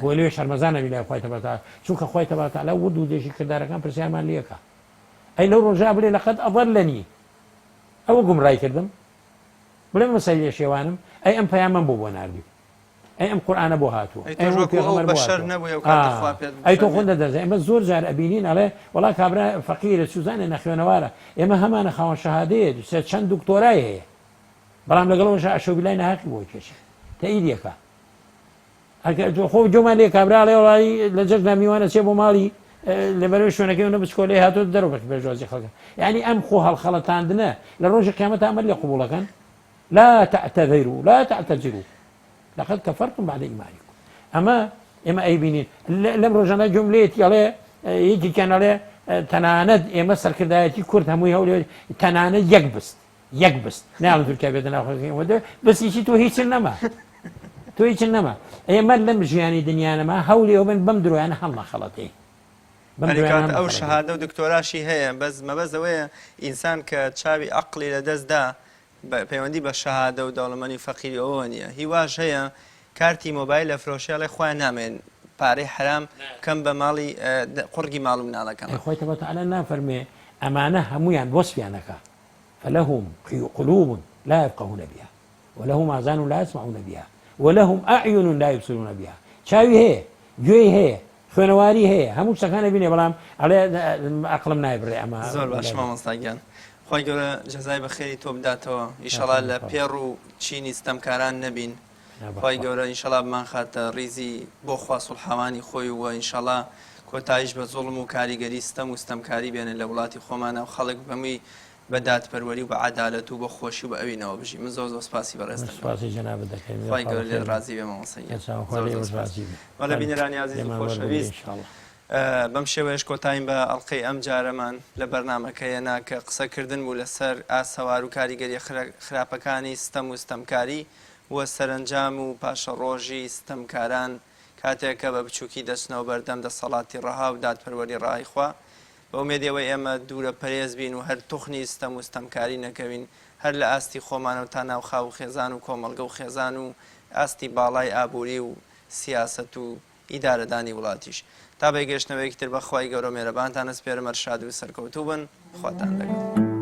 بۆ لێ شەرمەزار نەبی لای خوای تەبارەک و تەعالە چونکە خوای تەبارەک و تەعالە ورد و دێژی کردارەکان پرسیارمان لێکە ئەی لەو ڕۆژا بڵێ لەقەد ئەضەلەنی ئەوە گومڕای کردم بڵێ مەسەی لێ شێوانم ئەی ئەم پەیامەم بۆ ناردی ئەی ئەم قورئانە بۆ هاتووە ئەی تۆ خۆن دەدەزای ئێمە زۆر جار ئەبینین ئەڵێ وەڵا کابرا فەقیرە سوزانە نەخوێنەوارە ئێمە هەمانە خاوەن شەهادەیە چەند دکتۆرای هەیە بەڵام لەگەڵەوەش ئەشەوبیلای ناهاقی بۆ کێشە تەئیدیەکە خۆ جۆمان لێ کابراڵێ وڵی لە جەژنا میوانە چێ بۆ ماڵی لەبەرەوەی شوێنەکەی بچکۆلێ هاتۆ دەرەوە بەژۆزی خەڵکە یعنی ئەم خۆ هەڵخەڵەتاندنە لە ڕۆژی قیامەت ئەمە لێ قبوڵەکەن لا تعتذروا لا تعتذروا لقد كفرتم بعد إيمانكم ئێمە ئەیبینین لەم ڕۆژانە جملەیەتی ئەڵێ یەکی کەنەڵێ تەنانەت ئێمە سەرکردایەتی کورد هەمووی هەولێ تەنانەت یەک بست ناڵم تورکیا بێتە ناو خەڵکەکەی بەسیشی تۆ هیچ نەما ئێمە لەم ژیانی دنیانەما هەولی ئەو بن بەم درۆیانە هەڵ نەخەڵەتێ ئەو شەهادە و دکتۆراشی هەیە مەبەزەوەیە ئینسان کە چاوی عەقڵی لەدەستدا پەیوەندی بە شەهادە و دەوڵەمەندی فەقیری ئەوە نییە هیواش هەیە کارتی مۆبایل لە فرۆشیاڵی خۆیان نامێن پارەی حرام کەم بە ماڵی قورگی ماڵ و مناڵەکەن خۆی تەبارەک و تەعالە نافەرمێ ئەمانە هەمویان وەسفیانەکە فلهم قلوب لا يفقهون بها ولهم آذان لا يسمعون بها ولهم أعين لا يبصرون بها چاوی هەیە گوێی هەیە خوێنەواری هەیە هەموو شتەکانە بینێ بەڵام ئەڵێ عەقڵم نایبڕێ ئەمە زۆر باش مامۆستاگیان خۆی گەورە جەزای بەخێری تۆ بداتەوە ئیشەڵا لە پێڕ و چینی ستەمکاران نەبین خۆی گەورە ئینشەڵا بمان خاتە ڕیزی بۆ خوا سوڵحەوانی خۆی و ئینشەڵا کۆتاییش بە زوڵم و کاریگەری ستەم و ستەمکاری بێنن لە وڵاتی خۆمانە و خەڵک بەمووی بە دادپەروەری و بە عەدالەت و بە خۆشی و بە ئەوینەوە بژی من زۆر سوپاسی بەڕێز دەکەم خۆی گەورە لێت ڕازی بێ مامۆستاگیان وەڵە بینەرانی عەزیز و خۆشەویست بەم شێوەیەش کۆتاییم بە ئەڵلقەی ئەم جارەمان لە بەرنمەکەیەنا کە قسەکردن بوو لەسەر ئاسەوار و کاریگەری خراپەکانی ستەم و ستەمکاری وە سەرنجام و پاشە ڕۆژی ستەمکاران کاتێککە بە بچووکی دەچنەوە بەردەم دەسەڵاتی ڕەها و دادپەروەری ڕایخوا بە ئومێدەوەی ئێمە دوورە پەرێز بین و هەر توخنی ستەم و ستەمکاری نەکەوین هەر لە ئاستی خۆمانەوە تا ناو خاو خێزان و کۆمەڵگە و خێزان و ئاستی باڵای ئابووری و سیاست و ئیدارەدانی وڵاتیش تا بەیگەشتنەوەیەکی تر بەخوای گەورە مێرەبانتان ئەسپێرە مەرشاد و سەرکەوتوو بن خواتان لەگەڵ.